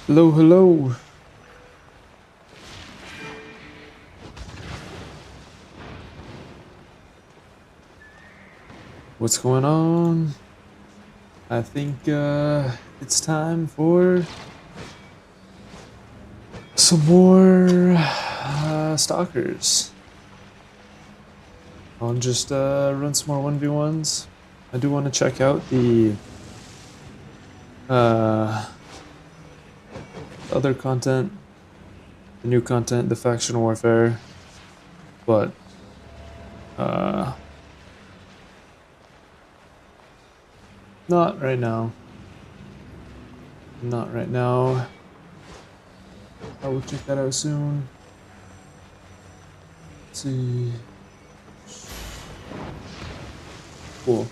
Hello, hello. What's going on? I think it's time for some more stalkers. I'll just run some more 1v1s. I do want to check out the other content, the new content, the faction warfare, but not right now. Not right now. I will check that out soon. Let's see. Cool.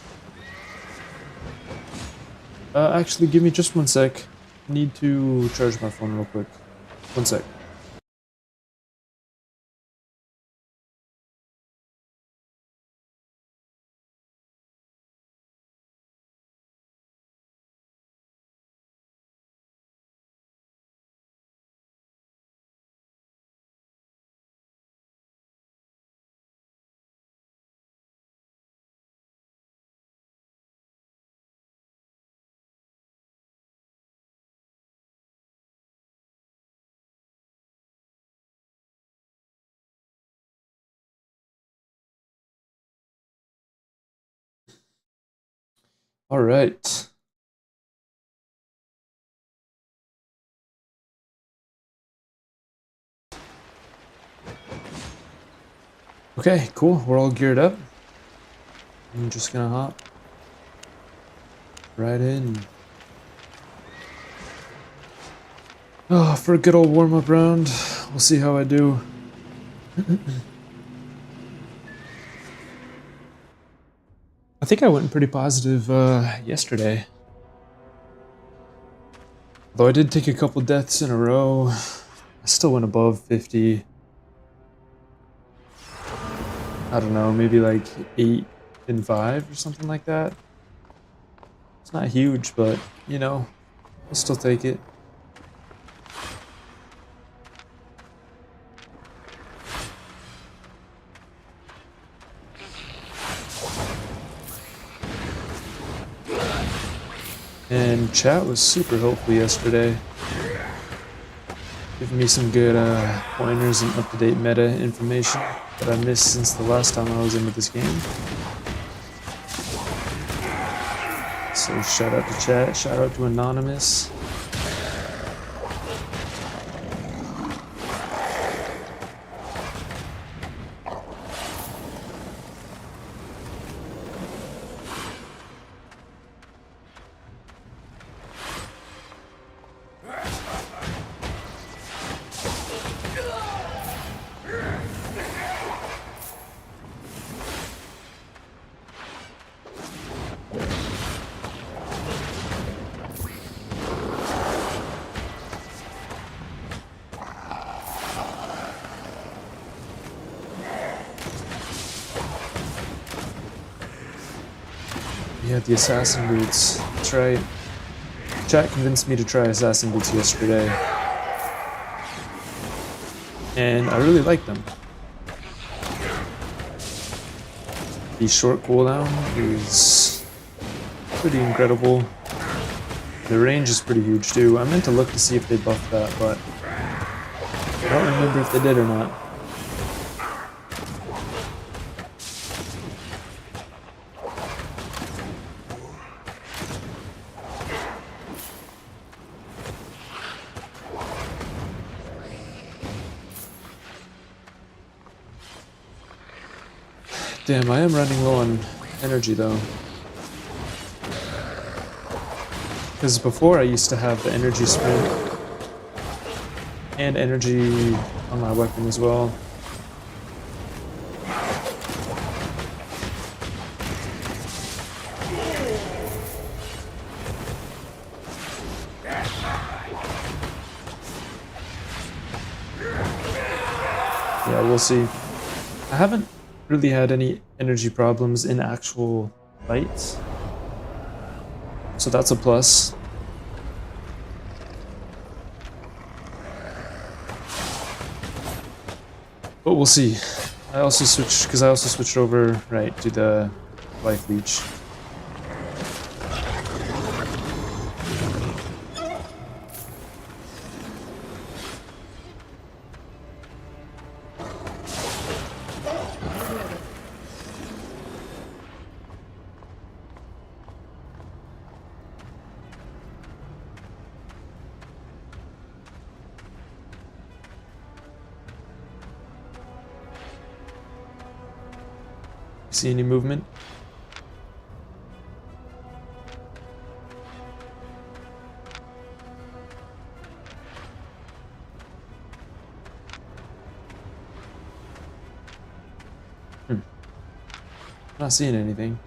Actually, give me just 1 sec. I need to charge my phone real quick. 1 sec. All right. Okay, cool. We're all geared up. I'm just gonna hop right in. Oh, for a good old warm-up round. We'll see how I do. I think I went pretty positive yesterday. Though I did take a couple deaths in a row. I still went above 50. I don't know, maybe like 8 and 5 or something like that. It's not huge, but you know, I'll still take it. And chat was super helpful yesterday, giving me some good pointers and up-to-date meta information that I missed since the last time I was into this game. So shout out to chat, shout out to Anonymous. Yeah, the assassin boots. That's right. Chat convinced me to try assassin boots yesterday. And I really like them. The short cooldown is pretty incredible. The range is pretty huge too. I meant to look to see if they buffed that, but I don't remember if they did or not. Damn, I am running low on energy though. Because before I used to have the energy sprint and energy on my weapon as well. Yeah, we'll see. I haven't really had any energy problems in actual fights, so that's a plus. But we'll see. I also switched, because I also switched over, right, to the life leech. See any movement? Not seeing anything.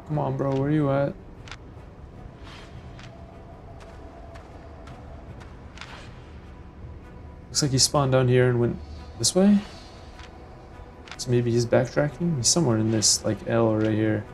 Come on, bro, where you at? Looks like he spawned down here and went this way. So maybe he's backtracking? He's somewhere in this, like, L right here.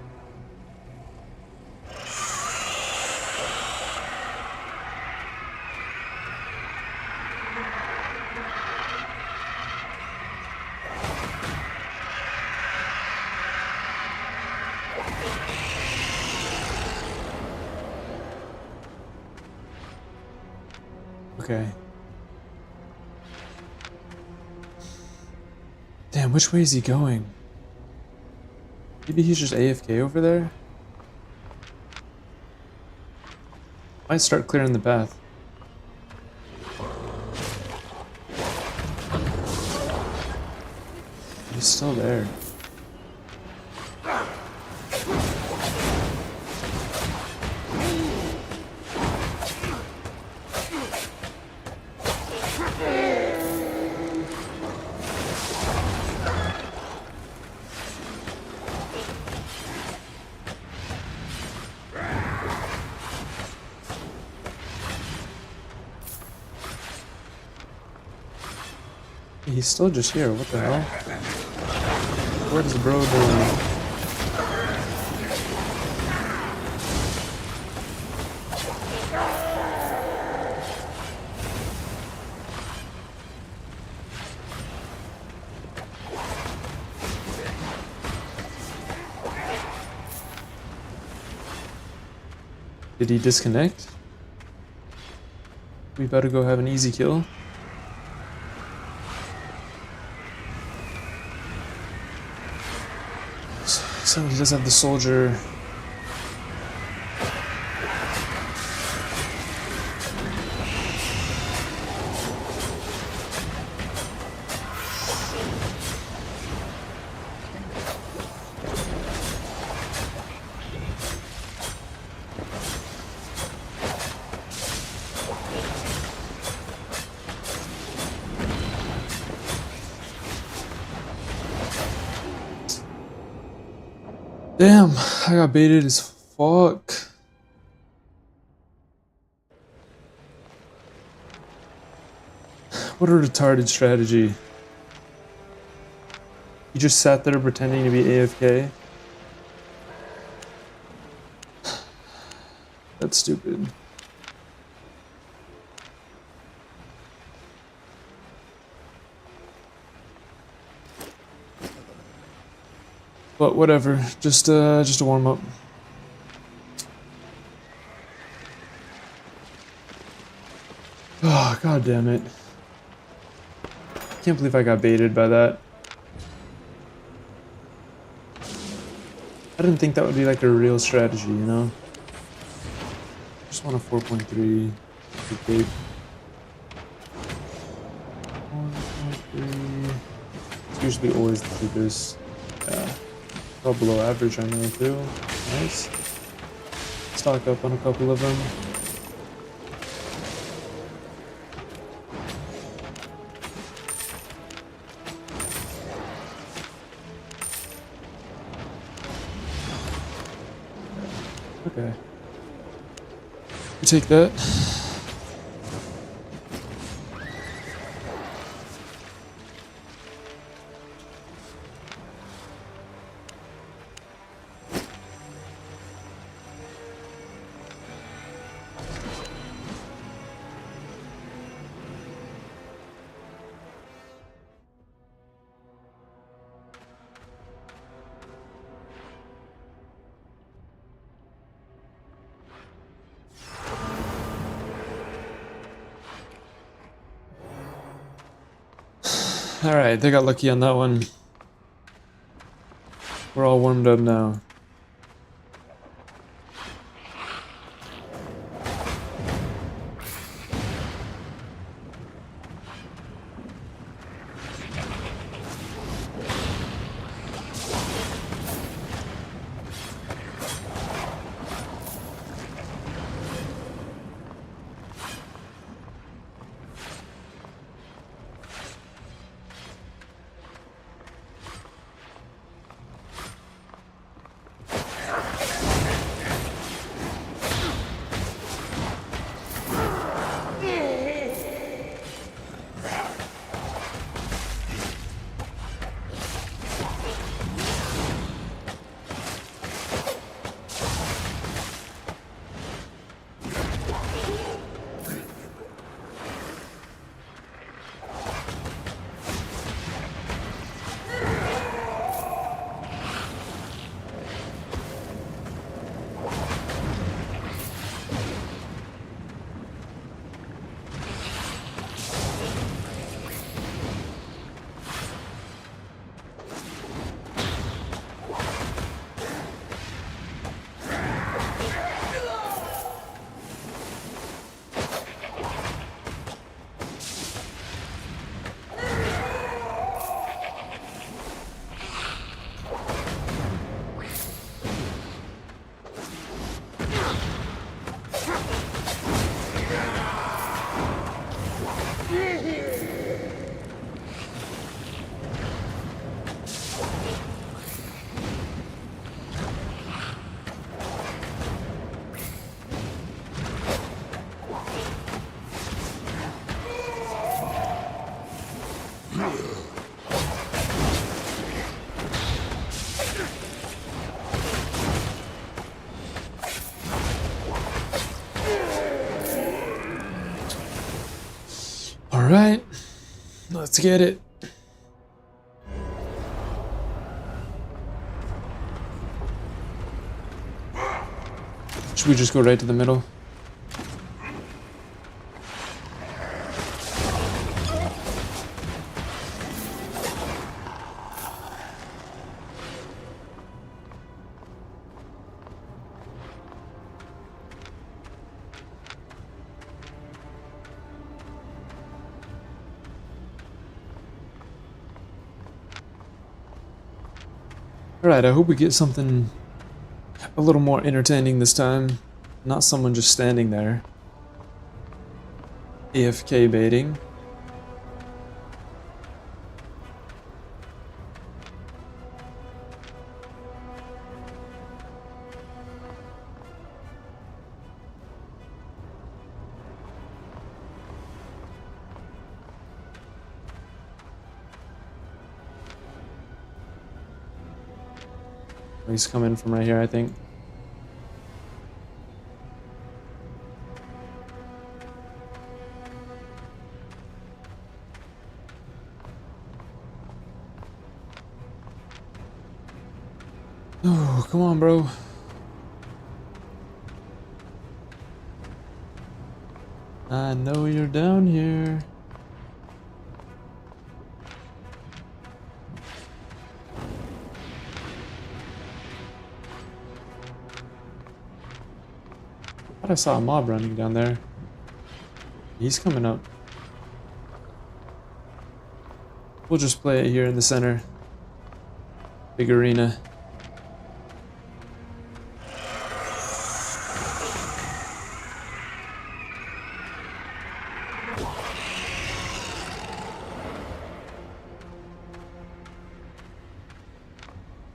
Okay. Damn, which way is he going? Maybe he's just AFK over there? Might start clearing the path. He's still there. He's still just here, what the hell? What is bro doing? Did he disconnect? We better go have an easy kill. So he does have the soldier. Damn, I got baited as fuck. What a retarded strategy. He just sat there pretending to be AFK. That's stupid. But whatever, just a warm up. Oh, god damn it. Can't believe I got baited by that. I didn't think that would be like a real strategy, you know? Just want a 4.3 bait. 4.3. It's usually always the biggest. Yeah. Well below average I know too. Nice. Stock up on a couple of them. Okay. You take that. Alright, they got lucky on that one. We're all warmed up now. Alright, let's get it. Should we just go right to the middle? Alright, I hope we get something a little more entertaining this time. Not someone just standing there. AFK baiting. He's coming from right here, I think. Oh, come on, bro. I know you're down here. I thought I saw a mob running down there. He's coming up. We'll just play it here in the center. Big arena.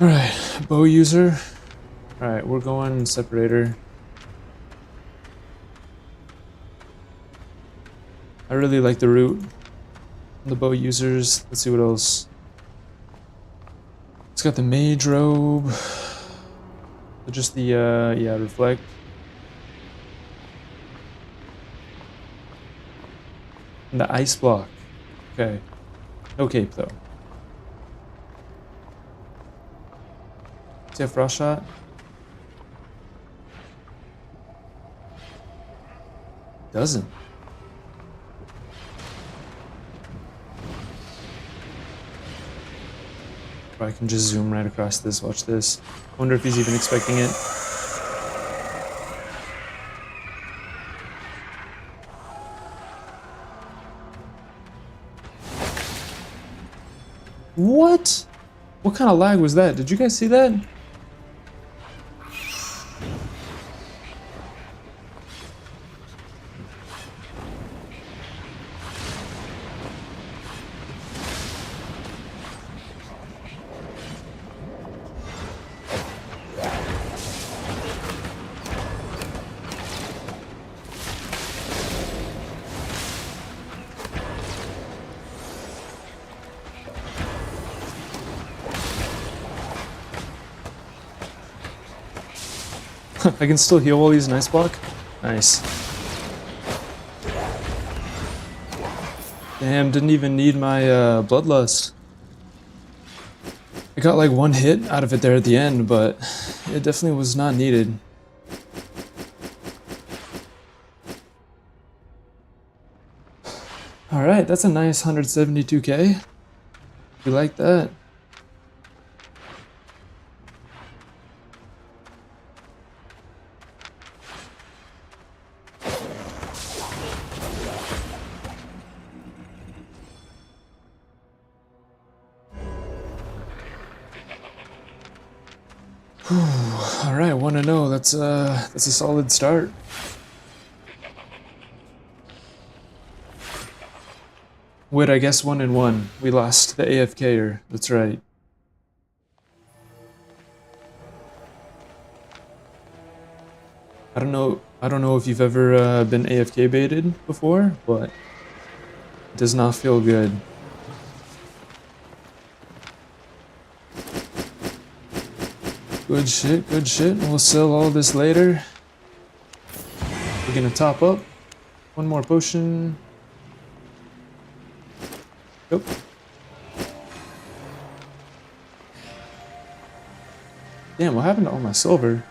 Alright, bow user. Alright, we're going separator. I really like the route. The bow users. Let's see what else. It's got the mage robe. Just the, yeah, reflect. And the ice block. Okay. No cape, though. Does he have frost shot? Doesn't. I can just zoom right across this. Watch this. Wonder if he's even expecting it. What? What kind of lag was that? Did you guys see that? I can still heal while he's an ice block? Nice. Damn, didn't even need my bloodlust. I got like one hit out of it there at the end, but it definitely was not needed. Alright, that's a nice 172k. You like that? Alright, 1-0. That's a solid start. Wait, I guess 1-1. We lost the AFKer. That's right. I don't know if you've ever been AFK baited before, but it does not feel good. Good shit, good shit. We'll sell all this later. We're gonna top up. One more potion. Yep. Damn, what happened to all my silver?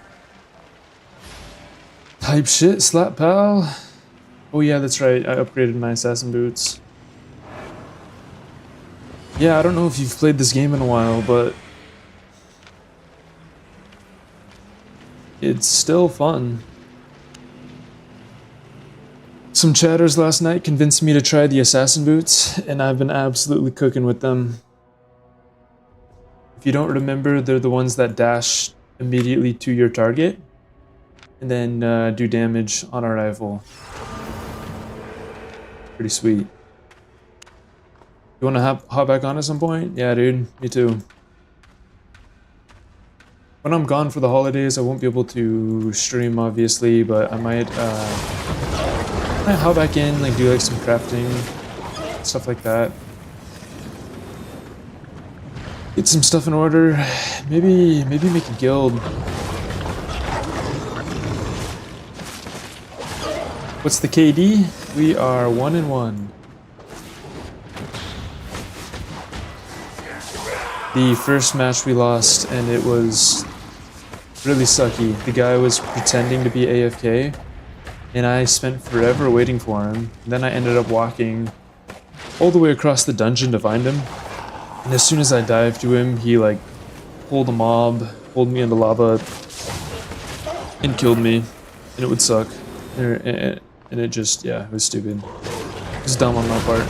Type shit, slap pal. Oh yeah, that's right. I upgraded my assassin boots. Yeah, I don't know if you've played this game in a while, but it's still fun. Some chatters last night convinced me to try the assassin boots, and I've been absolutely cooking with them. If you don't remember, they're the ones that dash immediately to your target, and then do damage on arrival. Pretty sweet. You wanna hop back on at some point? Yeah, dude, me too. When I'm gone for the holidays, I won't be able to stream, obviously, but I might hop back in, like do like some crafting, stuff like that. Get some stuff in order. Maybe make a guild. What's the KD? We are 1-1. The first match we lost, and it was really sucky. The guy was pretending to be AFK, and I spent forever waiting for him. And then I ended up walking all the way across the dungeon to find him. And as soon as I dived to him, he like pulled a mob, pulled me into lava, and killed me. And it would suck. And it just, yeah, it was stupid. It was dumb on my part.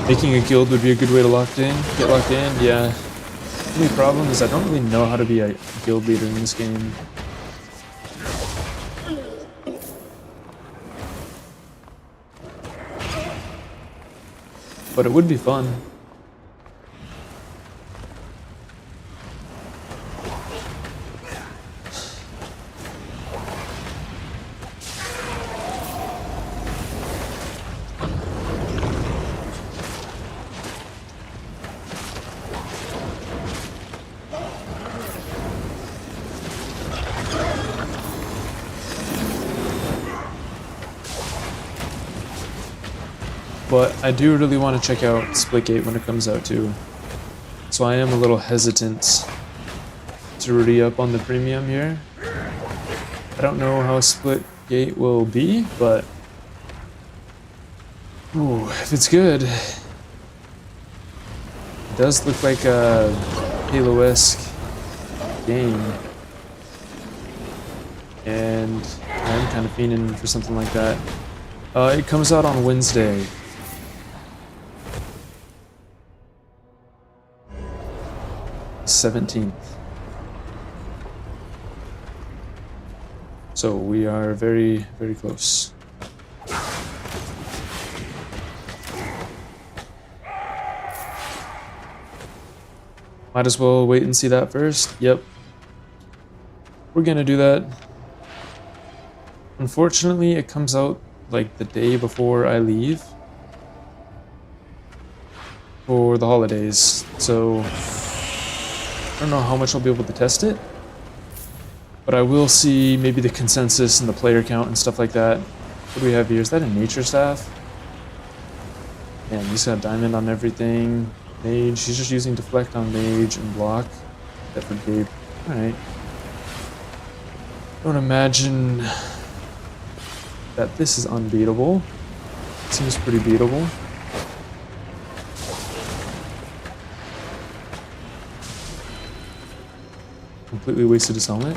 Making a guild would be a good way to get locked in, yeah. The only problem is I don't really know how to be a guild leader in this game. But it would be fun. But I do really want to check out Splitgate when it comes out too. So I am a little hesitant to re-up on the premium here. I don't know how Splitgate will be, but ooh, if it's good, does look like a Halo-esque game. And I'm kind of fiending for something like that. It comes out on Wednesday. The 17th. So we are very, very close. Might as well wait and see that first. Yep. We're gonna do that. Unfortunately, it comes out like the day before I leave for the holidays. So I don't know how much I'll be able to test it. But I will see maybe the consensus and the player count and stuff like that. What do we have here? Is that a nature staff? Man, he's got diamond on everything. Mage, he's just using deflect on mage and block. That for Gabe. Alright. Don't imagine that this is unbeatable. Seems pretty beatable. Completely wasted his helmet.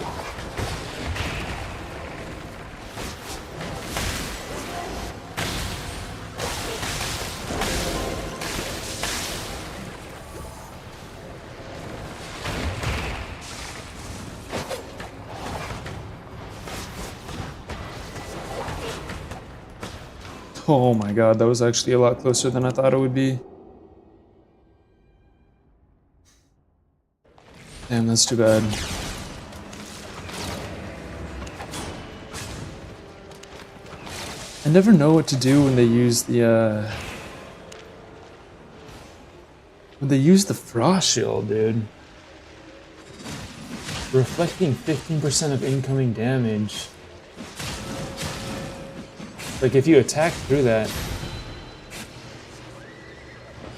Oh my god, that was actually a lot closer than I thought it would be. Damn, that's too bad. I never know what to do when they use the frost shield, dude. Reflecting 15% of incoming damage. Like, if you attack through that...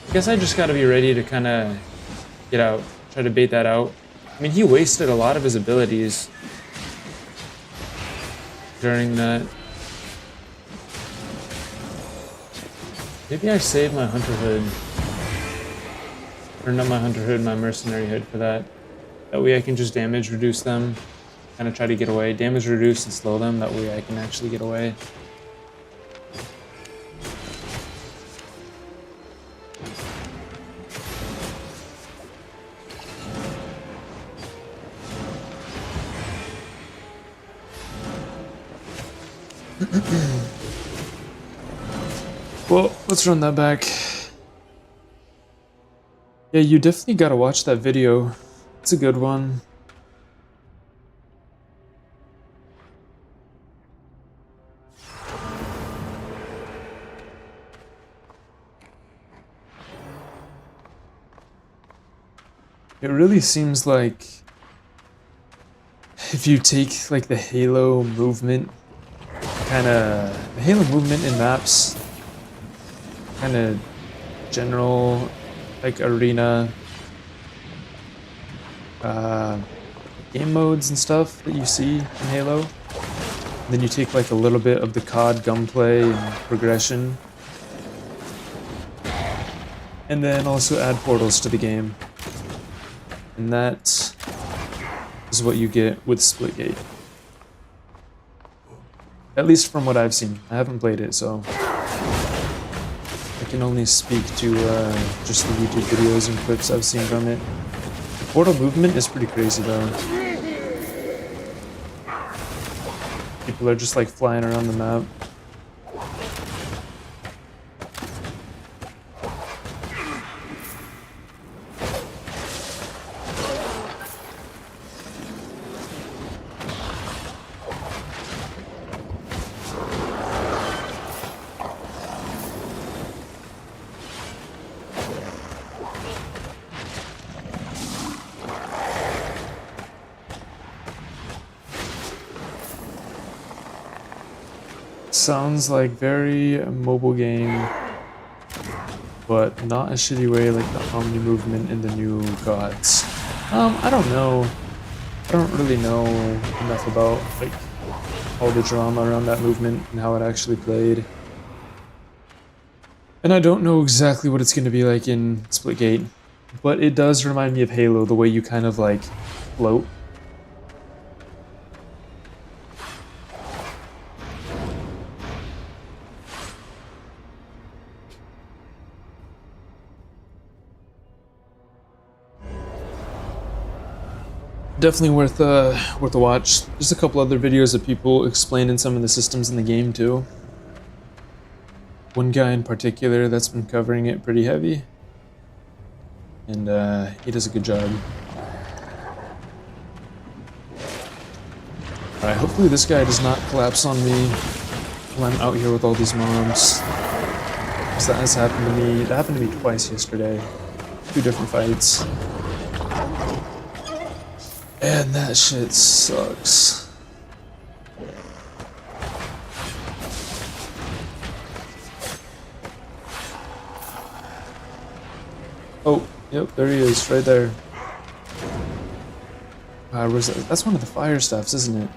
I guess I just gotta be ready to kind of get out. Try to bait that out. I mean, he wasted a lot of his abilities during that. Maybe I saved my Hunter Hood. Or not my Hunter Hood, my Mercenary Hood for that. That way I can just damage reduce them. Kind of try to get away. Damage reduce and slow them. That way I can actually get away. Well, let's run that back. Yeah, you definitely gotta watch that video. It's a good one. It really seems like if you take like the Halo movement, the Halo movement in maps, kind of general, like arena, game modes and stuff that you see in Halo. And then you take like a little bit of the COD gunplay and progression, and then also add portals to the game. And that is what you get with Splitgate. At least from what I've seen. I haven't played it, so I can only speak to just the YouTube videos and clips I've seen from it. The portal movement is pretty crazy though. People are just like flying around the map. Sounds like very mobile game, but not a shitty way like the Omni movement in the new gods. I don't know. I don't really know enough about like all the drama around that movement and how it actually played. And I don't know exactly what it's going to be like in Splitgate. but it does remind me of Halo, the way you kind of like float. Definitely worth a watch. There's a couple other videos of people explaining some of the systems in the game too. One guy in particular that's been covering it pretty heavy, and he does a good job. Alright, hopefully this guy does not collapse on me while I'm out here with all these mobs. Because that has happened to me. That happened to me twice yesterday. 2 different fights. And that shit sucks. Oh, yep, there he is, right there. Where's that? That's one of the fire staffs, isn't it?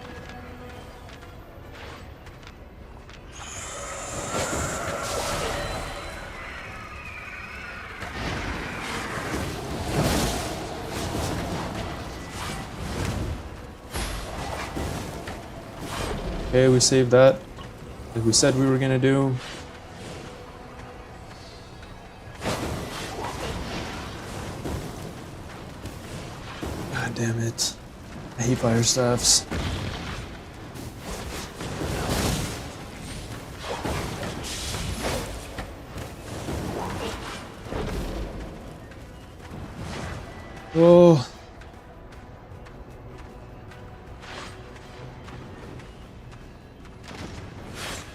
Okay, we saved that, like we said we were gonna do. God damn it. I hate fire staffs. Oh.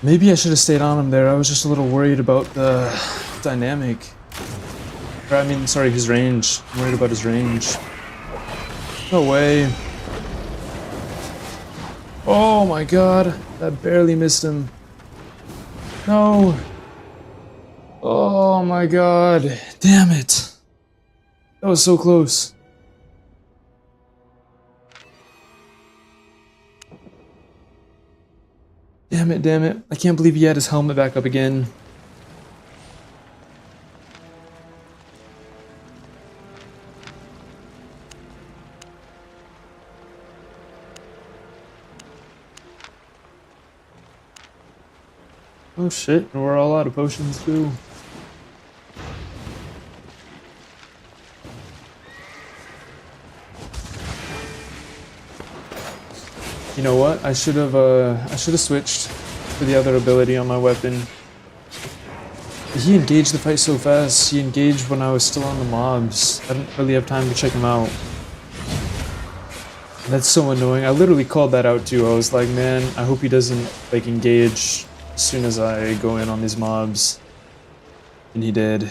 Maybe I should have stayed on him there. I was just a little worried about the dynamic. Or, I mean, sorry, his range. I'm worried about his range. No way. Oh my god. That barely missed him. No. Oh my god. Damn it. That was so close. Damn it, damn it. I can't believe he had his helmet back up again. Oh shit, and we're all out of potions too. You know what? I should have switched to the other ability on my weapon. He engaged the fight so fast. He engaged when I was still on the mobs. I didn't really have time to check him out. That's so annoying. I literally called that out too. I was like, man, I hope he doesn't like engage as soon as I go in on these mobs. And he did.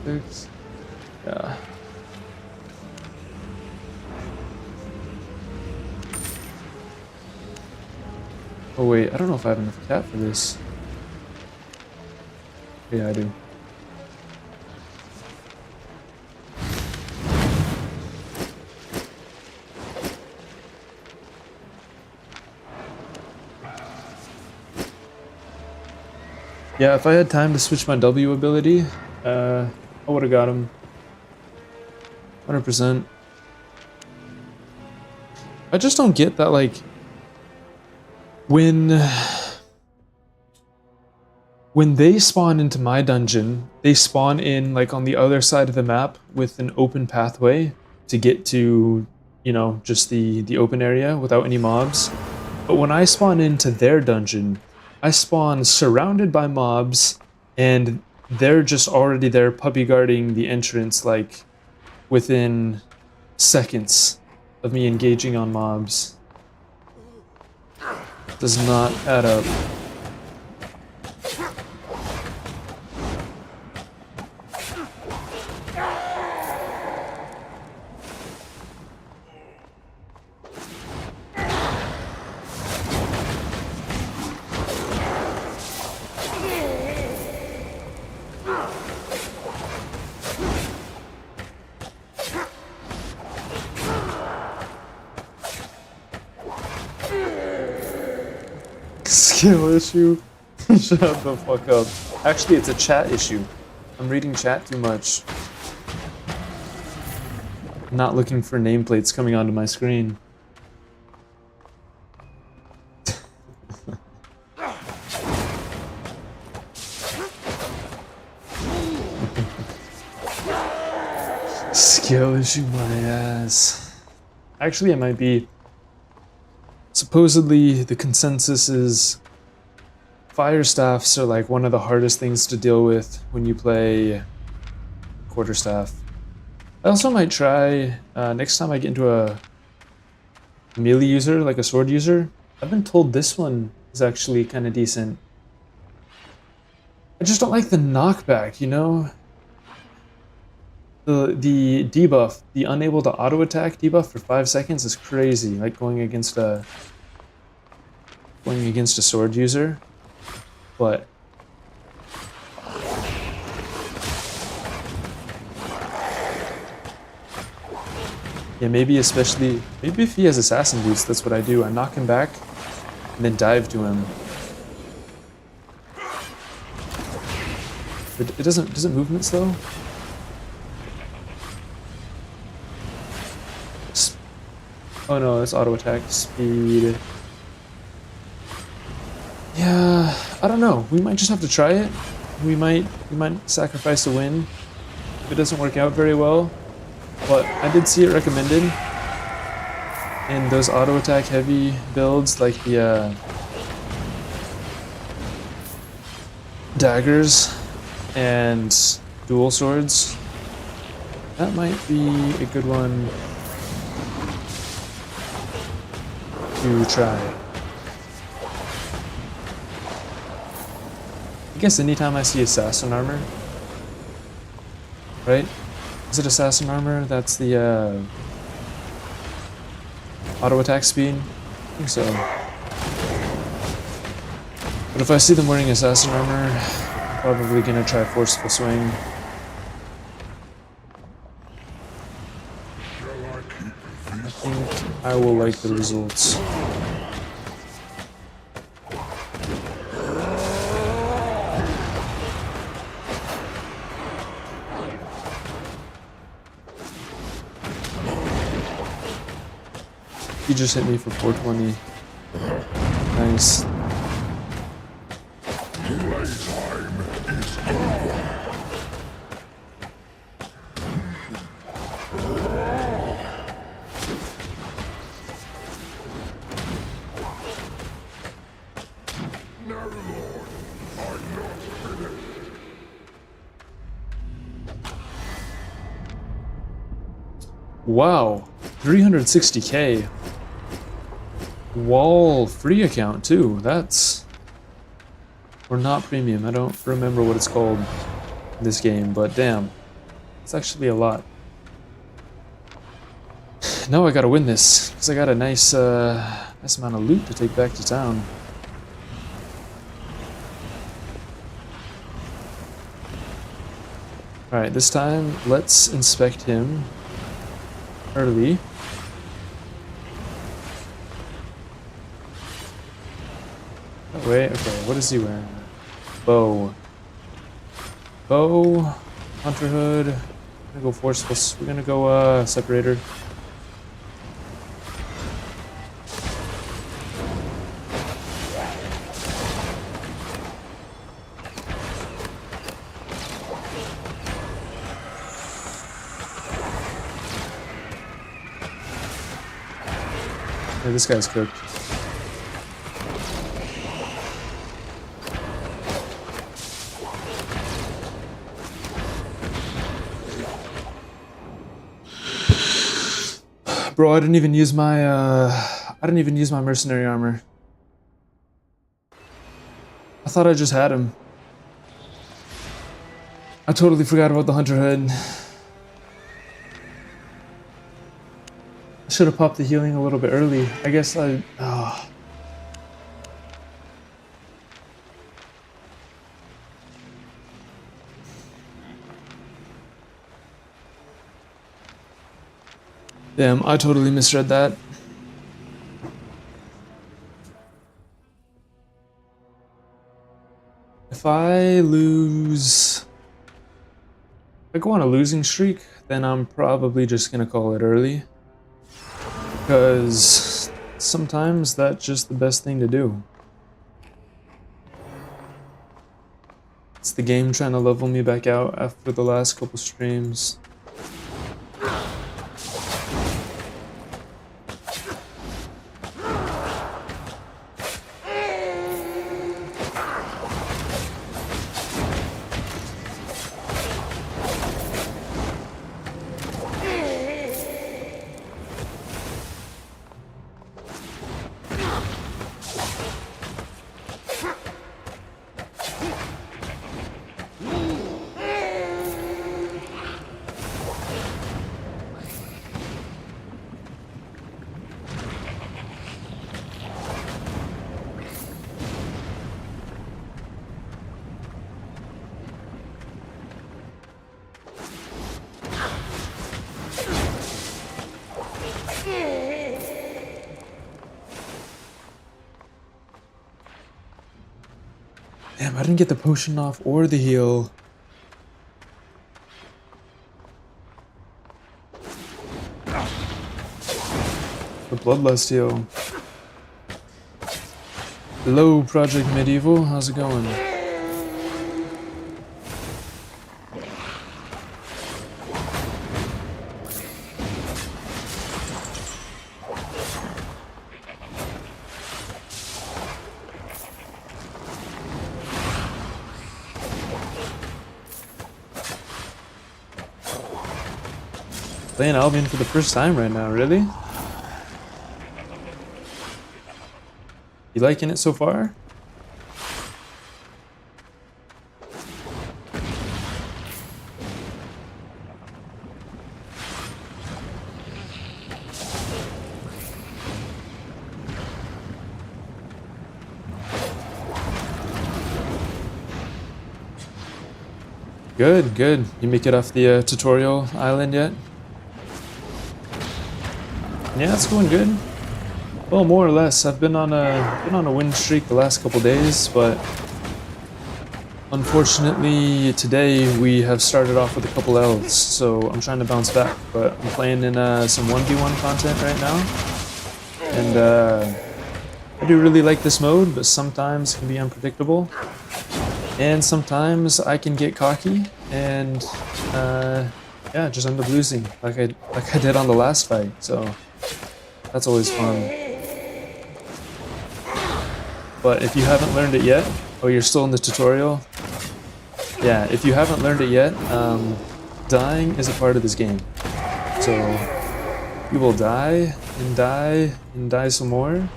Six. Yeah. Oh wait, I don't know if I have enough cat for this. Yeah, I do. Yeah, if I had time to switch my W ability, I would have got him. 100%. I just don't get that, like, when they spawn into my dungeon, they spawn in, like, on the other side of the map with an open pathway to get to, you know, just the open area without any mobs. But when I spawn into their dungeon, I spawn surrounded by mobs, and they're just already there puppy guarding the entrance, like, within seconds of me engaging on mobs. Does not add up. Skill issue? Shut the fuck up. Actually, it's a chat issue. I'm reading chat too much. Not looking for nameplates coming onto my screen. Skill issue my ass. Actually, it might be. Supposedly, the consensus is Firestaffs are like one of the hardest things to deal with when you play Quarterstaff. I also might try, next time I get into a melee user, like a sword user, I've been told this one is actually kind of decent. I just don't like the knockback, you know? The debuff, the unable to auto attack debuff for 5 seconds is crazy, like going against a sword user. But yeah, maybe if he has assassin boots, that's what I do. I knock him back and then dive to him. It doesn't movement slow? Oh no, it's auto attack speed. Yeah, I don't know. We might just have to try it. We might sacrifice a win if it doesn't work out very well. But I did see it recommended in those auto attack heavy builds, like the daggers and dual swords. That might be a good one to try. I guess anytime I see assassin armor, right? Is it assassin armor? That's the auto attack speed? I think so. But if I see them wearing assassin armor, I'm probably gonna try forceful swing. I think I will like the results. He just hit me for 420. Nice. Wow, 360k. Wall free account too. That's, or not premium. I don't remember what it's called in this game, but damn, it's actually a lot. Now I gotta win this because I got a nice amount of loot to take back to town. All right, this time let's inspect him early. Oh, wait, okay, what is he wearing? Bow. Bow, hunter hood. We're gonna go forceful. We're gonna go separator. Hey, this guy's cooked. Bro, I didn't even use my mercenary armor. I thought I just had him. I totally forgot about the hunter hood. I should have popped the healing a little bit early. I guess I... Oh. Damn, I totally misread that. If I lose... If I go on a losing streak, then I'm probably just gonna call it early. Because sometimes that's just the best thing to do. It's the game trying to level me back out after the last couple streams. Damn, I didn't get the potion off or the heal. The Bloodlust heal. Hello, Project Medieval. How's it going? Playing Albion for the first time right now, really? You liking it so far? Good, good. You make it off the tutorial island yet? Yeah, it's going good. Well, more or less. I've been on a win streak the last couple days, but unfortunately today we have started off with a couple L's, so I'm trying to bounce back. But I'm playing in some 1v1 content right now, and I do really like this mode, but sometimes it can be unpredictable, and sometimes I can get cocky and yeah, just end up losing like I did on the last fight. So that's always fun. But if you haven't learned it yet, oh, you're still in the tutorial? Yeah, if you haven't learned it yet, dying is a part of this game. So you will die and die and die some more.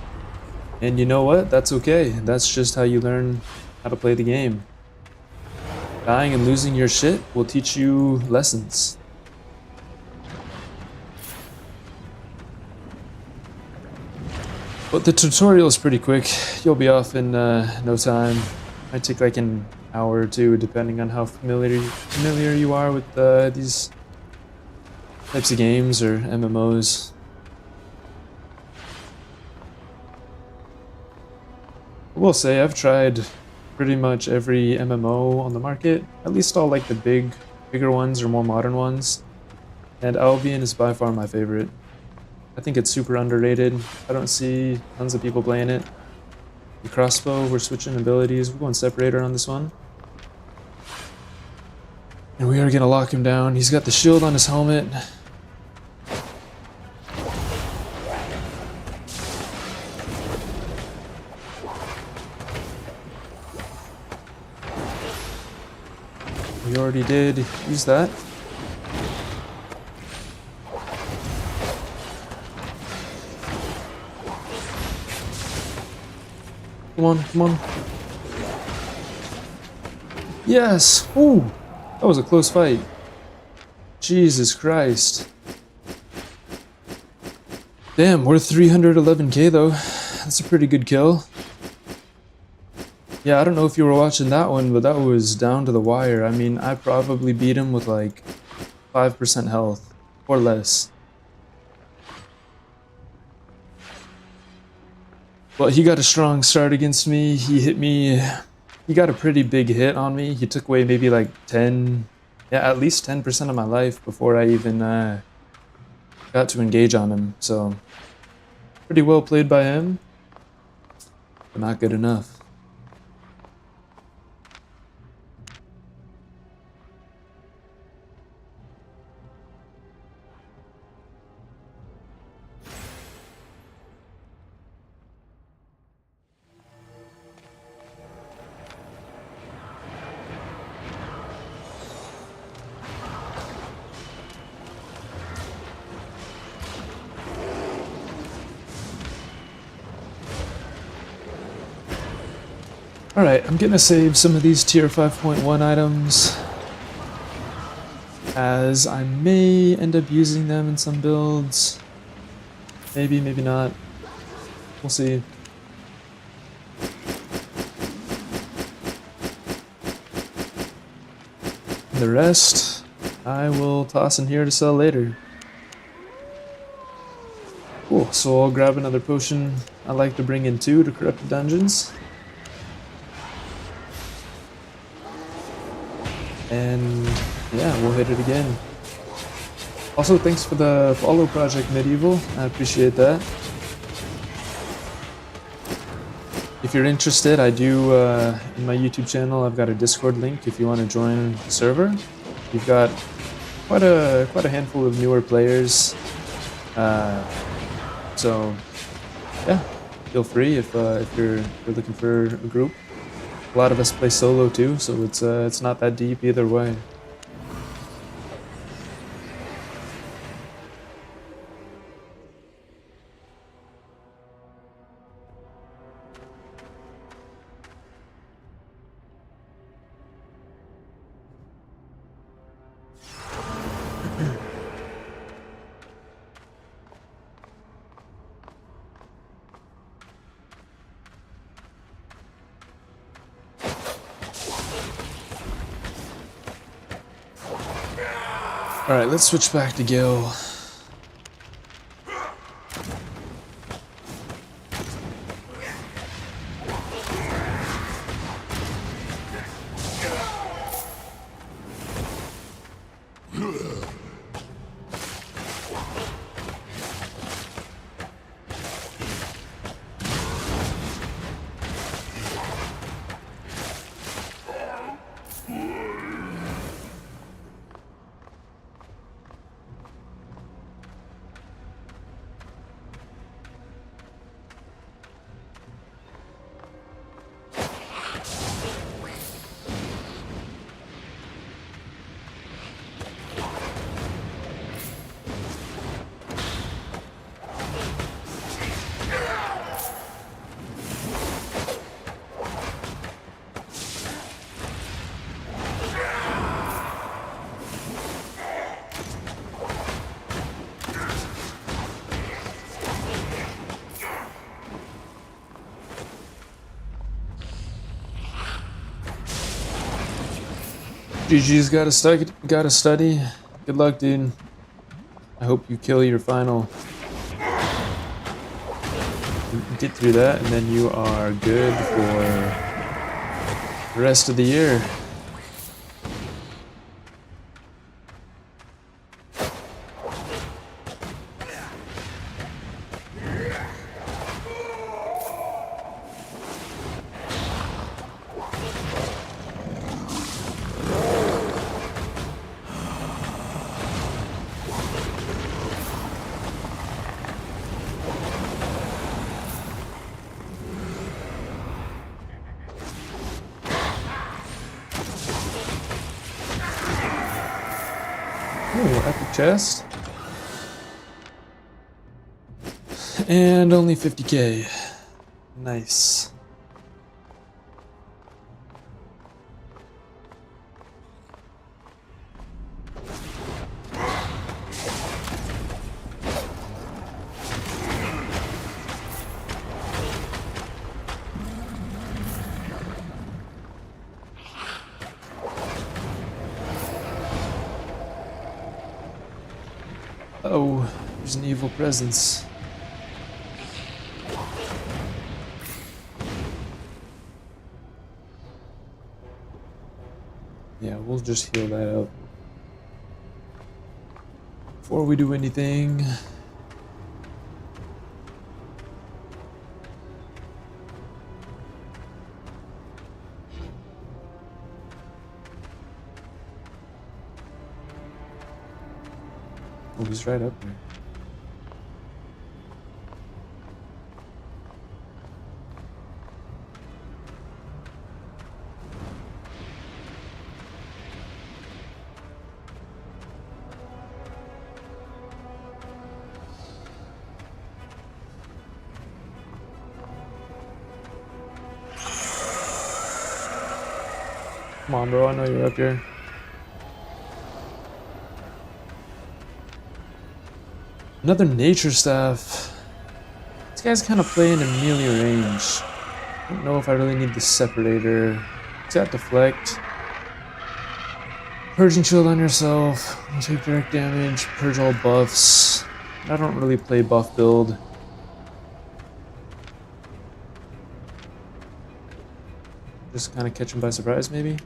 And you know what? That's okay. That's just how you learn how to play the game. Dying and losing your shit will teach you lessons. But the tutorial is pretty quick. You'll be off in no time. Might take like an hour or two, depending on how familiar you are with these types of games or MMOs. I will say I've tried pretty much every MMO on the market, at least all like the bigger ones or more modern ones. And Albion is by far my favorite. I think it's super underrated. I don't see tons of people playing it. The crossbow, we're switching abilities. We're going separator on this one. And we are gonna lock him down. He's got the shield on his helmet. We already did use that. Come on, come on. Yes! Ooh! That was a close fight. Jesus Christ. Damn, we're 311k though. That's a pretty good kill. Yeah, I don't know if you were watching that one, but that was down to the wire. I mean, I probably beat him with like 5% health or less. But he got a strong start against me. He hit me he got a pretty big hit on me. He took away maybe like 10, yeah, at least 10% of my life before I even got to engage on him. So pretty well played by him, but not good enough. Alright, I'm gonna save some of these tier 5.1 items, as I may end up using them in some builds. Maybe, maybe not. We'll see. The rest, I will toss in here to sell later. Cool, so I'll grab another potion. I like to bring in 2 to corrupted dungeons. And yeah, we'll hit it again. Also, thanks for the follow, Project Medieval. I appreciate that. If you're interested, I do, in my YouTube channel, I've got a Discord link if you want to join the server. You've got quite a handful of newer players. So yeah, feel free if you're looking for a group. A lot of us play solo too, so it's not that deep either way. Alright, let's switch back to Gil. GG's gotta study. Good luck, dude. I hope you kill your final. Get through that, and then you are good for the rest of the year. Ooh, epic chest. And only 50k. Nice. Oh, there's an evil presence. we'll just heal that up before we do anything. Oh, he's right up there. Come on, bro, I know you're up here. Another nature staff. This guy's kind of playing in melee range. I don't know if I really need the separator. He's got deflect. Purging shield on yourself. You take direct damage. Purge all buffs. I don't really play buff build. Just kind of catch him by surprise, maybe.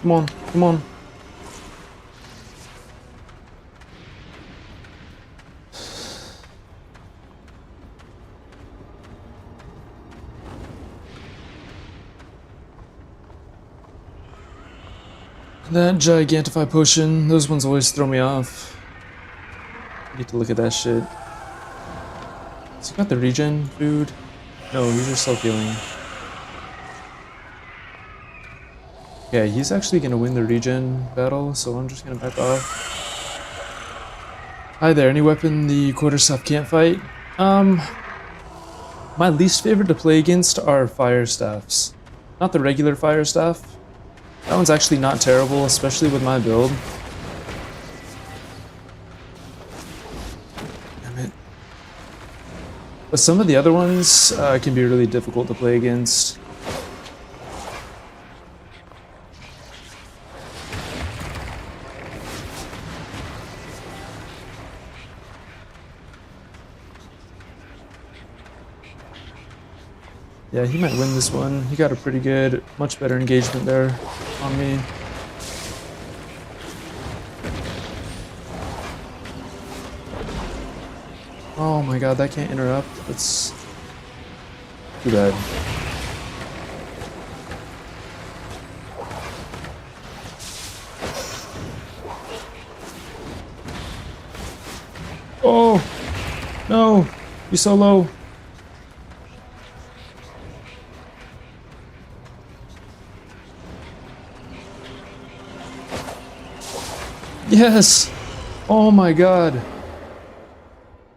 Come on, come on. That Gigantify potion, those ones always throw me off. Need to look at that shit. Has he got the regen food? No, he's just self-healing. Yeah, he's actually gonna win the regen battle, so I'm just gonna back off. Hi there, any weapon the Quarterstaff can't fight? My least favorite to play against are fire staffs. Not the regular fire staff. That one's actually not terrible, especially with my build. Damn it. But some of the other ones can be really difficult to play against. Yeah, he might win this one. He got a pretty good, much better engagement there on me. Oh my god, that can't interrupt. That's too bad. Oh! No! He's so low. Yes! Oh my god.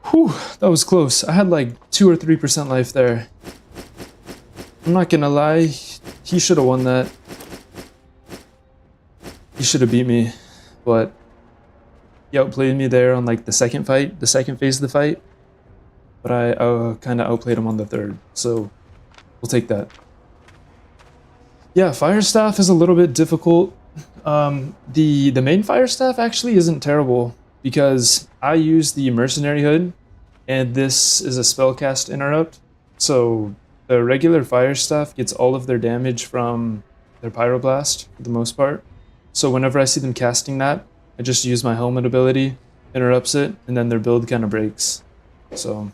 Whew, that was close. I had like 2 or 3% life there. I'm not gonna lie, he should have won that. He should have beat me, but he outplayed me there on like the second phase of the fight. But I kind of outplayed him on the third, so we'll take that. Yeah, Fire Staff is a little bit difficult. The main Fire Staff actually isn't terrible because I use the Mercenary Hood, and this is a spellcast interrupt. So the regular Fire Staff gets all of their damage from their Pyroblast for the most part. So whenever I see them casting that, I just use my helmet ability, interrupts it, and then their build kind of breaks. So,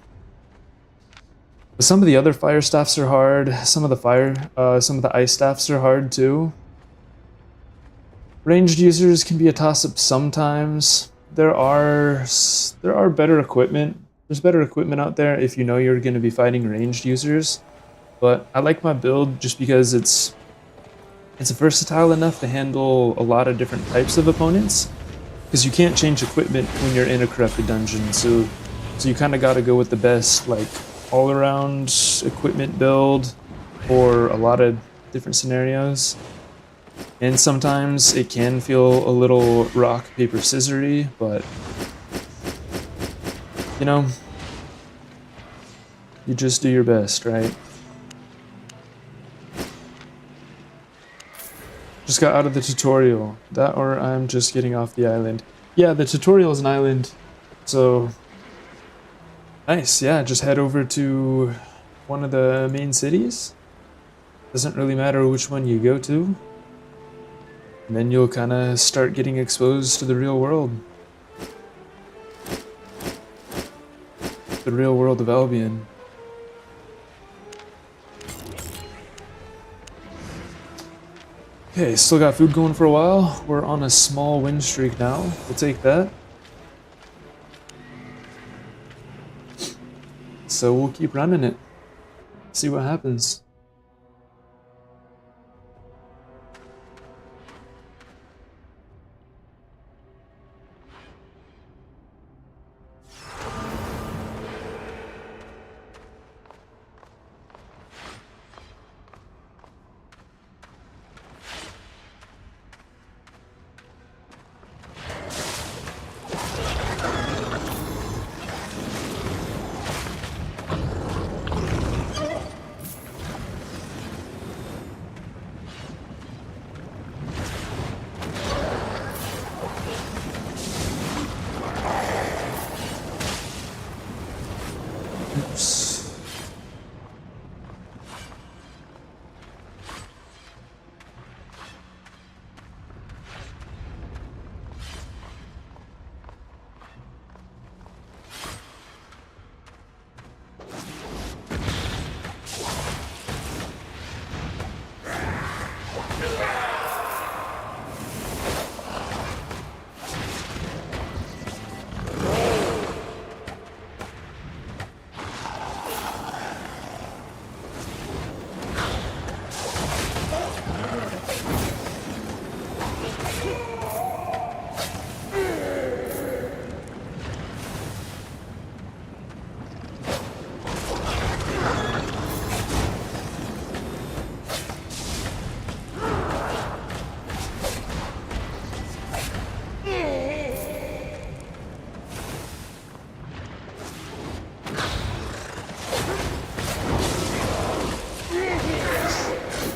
but some of the other Fire Staffs are hard. Some of the Ice Staffs are hard too. Ranged users can be a toss-up sometimes. There are better equipment. There's better equipment out there if you know you're going to be fighting ranged users. But I like my build just because it's versatile enough to handle a lot of different types of opponents. Because you can't change equipment when you're in a corrupted dungeon. So So you kind of got to go with the best, like, all-around equipment build for a lot of different scenarios. And sometimes it can feel a little rock, paper, scissory, but, you know, you just do your best, right? Just got out of the tutorial. That or I'm just getting off the island. Yeah, the tutorial is an island, so nice. Yeah, just head over to one of the main cities. Doesn't really matter which one you go to. And then you'll kind of start getting exposed to the real world. The real world of Albion. Okay, still got food going for a while. We're on a small win streak now. We'll take that. So we'll keep running it. See what happens. Oops.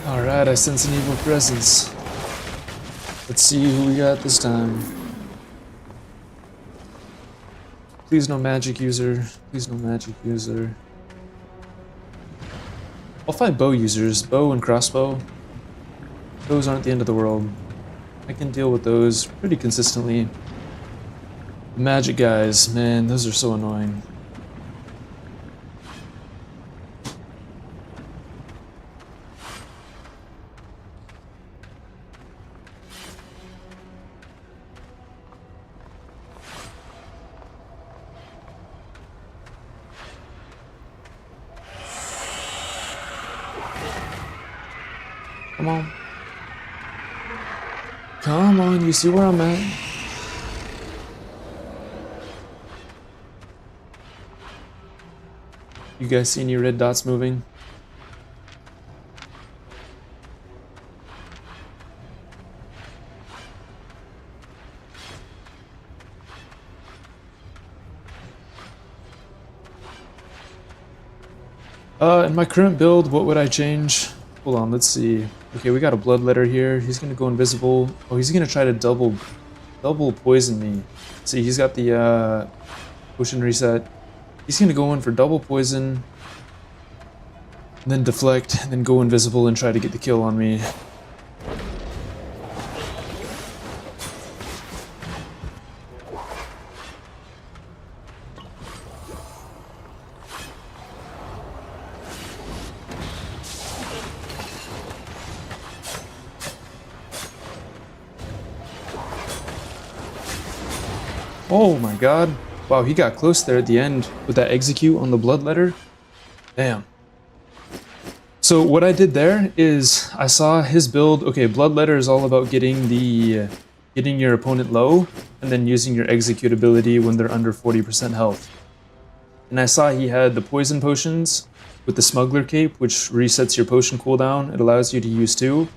Alright, I sense an evil presence. Let's see who we got this time. Please no magic user. Please no magic user. I'll fight bow users. Bow and crossbow. Those aren't the end of the world. I can deal with those pretty consistently. The magic guys, man, those are so annoying. Come on. Come on, you see where I'm at? You guys see any red dots moving? In my current build, what would I change? Hold on, let's see. Okay, we got a bloodletter here. He's gonna go invisible. Oh, he's gonna try to double poison me. See, he's got the potion reset. He's gonna go in for double poison, and then deflect, and then go invisible and try to get the kill on me. Oh my god. Wow, he got close there at the end with that execute on the bloodletter. Damn. So what I did there is I saw his build. Okay, bloodletter is all about getting your opponent low and then using your execute ability when they're under 40% health. And I saw he had the poison potions with the smuggler cape, which resets your potion cooldown. It allows you to use 2.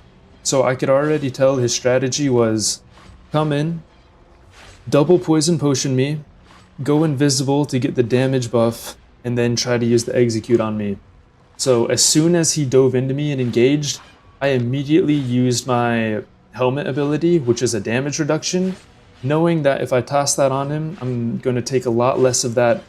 So I could already tell his strategy was come in, double poison potion me, go invisible to get the damage buff, and then try to use the execute on me. So as soon as he dove into me and engaged, I immediately used my helmet ability, which is a damage reduction, knowing that if I toss that on him, I'm going to take a lot less of that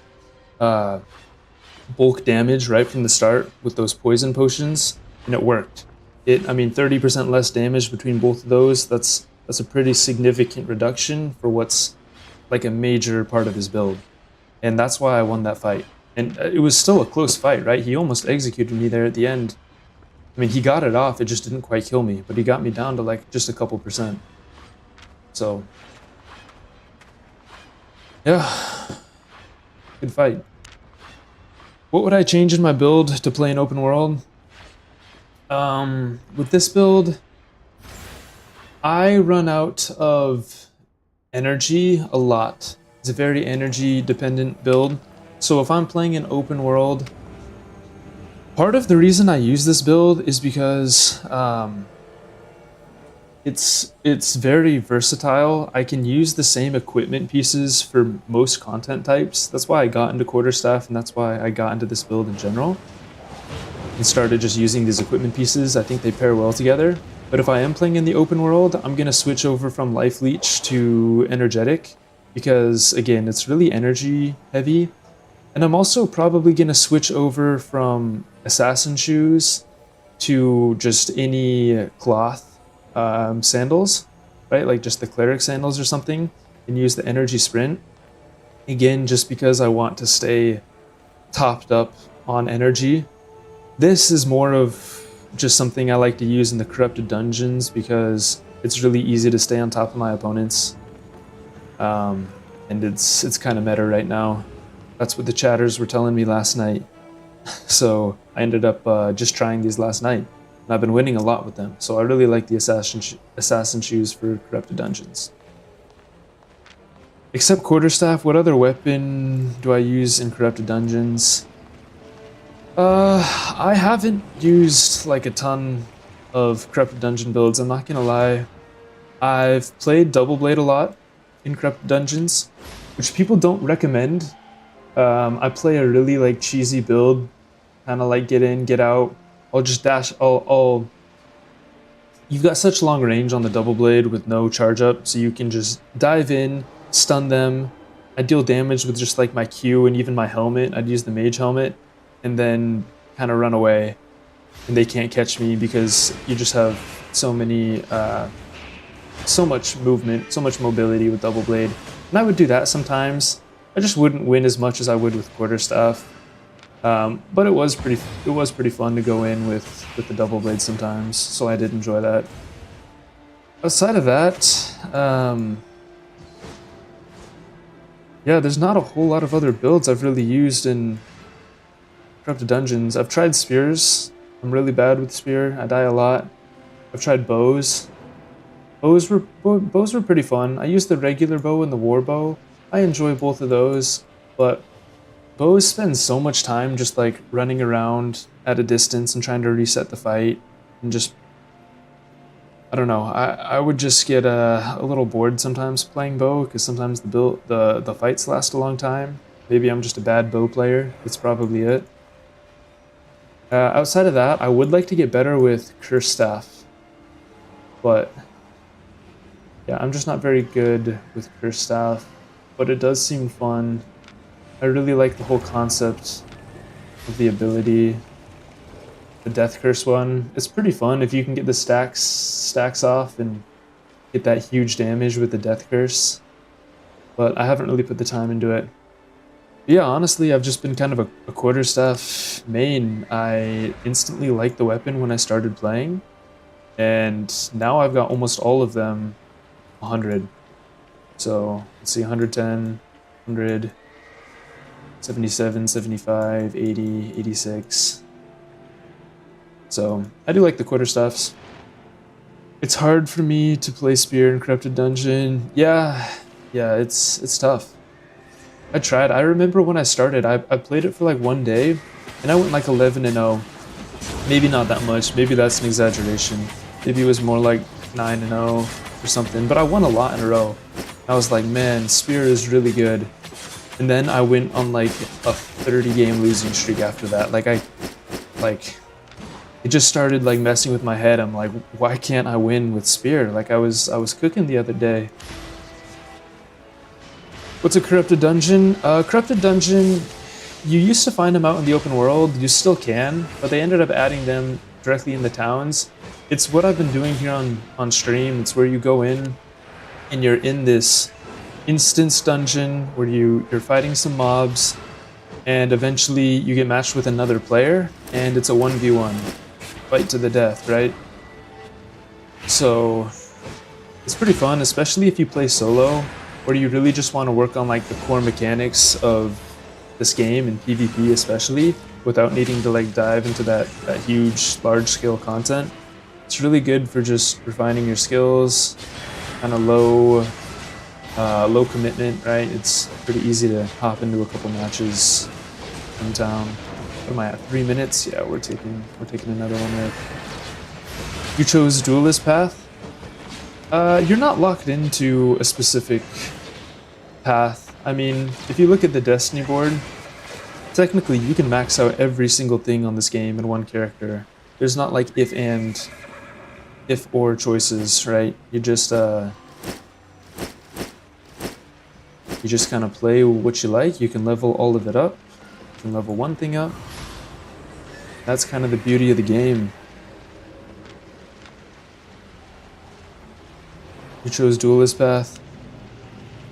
bulk damage right from the start with those poison potions, and it worked. I mean, 30% less damage between both of those, that's a pretty significant reduction for what's like a major part of his build. And that's why I won that fight. And it was still a close fight, right? He almost executed me there at the end. I mean, he got it off, it just didn't quite kill me, but he got me down to like just a couple percent. So, yeah, good fight. What would I change in my build to play an open world? With this build, I run out of energy a lot. It's a very energy dependent build. So if I'm playing an open world, part of the reason I use this build is because it's very versatile. I can use the same equipment pieces for most content types. That's why I got into Quarterstaff, and that's why I got into this build in general and started just using these equipment pieces. I think they pair well together. But if I am playing in the open world, I'm going to switch over from Life Leech to Energetic because, again, it's really energy heavy. And I'm also probably going to switch over from Assassin Shoes to just any cloth sandals, right? Like just the Cleric sandals or something, and use the Energy Sprint. Again, just because I want to stay topped up on energy. This is more of just something I like to use in the Corrupted Dungeons because it's really easy to stay on top of my opponents. And it's kind of meta right now. That's what the chatters were telling me last night. So I ended up just trying these last night. And I've been winning a lot with them. So I really like the Assassin Shoes for Corrupted Dungeons. Except Quarterstaff, what other weapon do I use in Corrupted Dungeons? I haven't used like a ton of Corrupted Dungeon builds, I'm not gonna lie. I've played Double Blade a lot in Corrupted Dungeons, which people don't recommend. I play a really like cheesy build, kind of like get in, get out. I'll just dash, you've got such long range on the Double Blade with no charge up, so you can just dive in, stun them. I deal damage with just like my Q and even my helmet. I'd use the Mage Helmet, and then kind of run away, and they can't catch me because you just have so many, so much movement, so much mobility with Double Blade. And I would do that sometimes. I just wouldn't win as much as I would with Quarterstaff. But it was pretty fun to go in with the Double Blade sometimes, so I did enjoy that. Outside of that, yeah, there's not a whole lot of other builds I've really used in Corrupted Dungeons. I've tried spears. I'm really bad with spear. I die a lot. I've tried bows. Bows were pretty fun. I used the regular bow and the war bow. I enjoy both of those, but bows spend so much time just like running around at a distance and trying to reset the fight, and just, I don't know. I would just get a little bored sometimes playing bow because sometimes the fights last a long time. Maybe I'm just a bad bow player. That's probably it. Outside of that, I would like to get better with Quarterstaff, but yeah, I'm just not very good with Quarterstaff, but it does seem fun. I really like the whole concept of the ability. The Death Curse one, it's pretty fun if you can get the stacks off and get that huge damage with the Death Curse, but I haven't really put the time into it. Yeah, honestly, I've just been kind of a Quarterstaff main. I instantly liked the weapon when I started playing, and now I've got almost all of them 100. So, let's see, 110, 100, 77, 75, 80, 86. So, I do like the Quarterstaffs. It's hard for me to play Spear in Corrupted Dungeon. Yeah, it's tough. I tried. I remember when I started, I played it for like one day, and I went like 11-0. Maybe not that much. Maybe that's an exaggeration. Maybe it was more like 9-0 or something. But I won a lot in a row. I was like, man, Spear is really good. And then I went on like a 30-game losing streak after that. It just started like messing with my head. I'm like, why can't I win with Spear? Like I was cooking the other day. What's a corrupted dungeon? Corrupted dungeon, you used to find them out in the open world. You still can, but they ended up adding them directly in the towns. It's what I've been doing here on stream. It's where you go in and you're in this instance dungeon where you're fighting some mobs, and eventually you get matched with another player, and it's a 1v1 fight to the death, right? So it's pretty fun, especially if you play solo, or you really just want to work on like the core mechanics of this game and PvP especially, without needing to like dive into that huge large scale content. It's really good for just refining your skills, kind of low commitment, right? It's pretty easy to hop into a couple matches in town. What am I at? 3 minutes? Yeah, we're taking another one there. You chose duelist path. You're not locked into a specific path. I mean, if you look at the Destiny board, technically you can max out every single thing on this game in one character. There's not like if or choices, right? You just kind of play what you like. You can level all of it up. You can level one thing up. That's kind of the beauty of the game. You chose duelist path.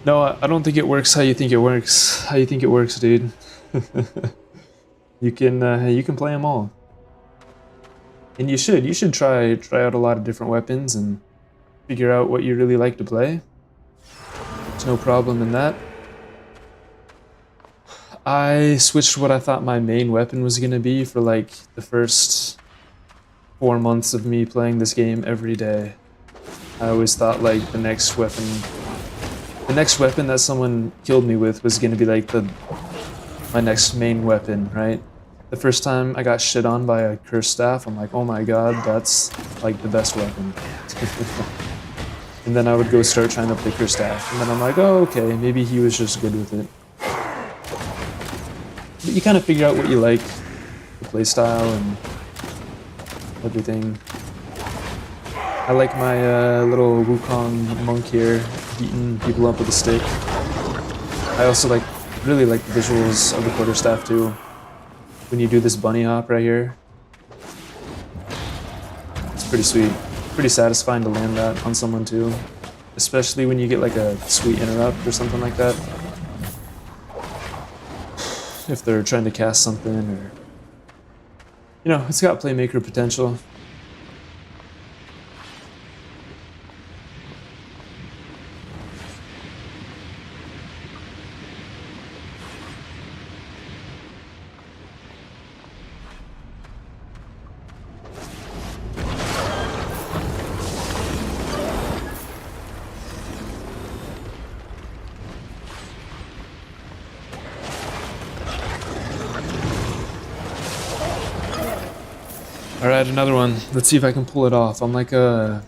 No, I don't think it works how you think it works. How you think it works, dude. You can play them all. And you should try out a lot of different weapons and figure out what you really like to play. There's no problem in that. I switched what I thought my main weapon was gonna be for like the first 4 months of me playing this game every day. I always thought like the next weapon that someone killed me with was gonna be like my next main weapon, right? The first time I got shit on by a Quarterstaff, I'm like, oh my god, that's like the best weapon. And then I would go start trying to play Quarterstaff, and then I'm like, oh okay, maybe he was just good with it. But you kind of figure out what you like, the playstyle and everything. I like my little Wukong monk here, beating people up with a stick. I also really like the visuals of the Quarterstaff too. When you do this bunny hop right here, it's pretty sweet. Pretty satisfying to land that on someone too, especially when you get like a sweet interrupt or something like that. If they're trying to cast something, or you know, it's got playmaker potential. Alright, another one. Let's see if I can pull it off. I'm on like a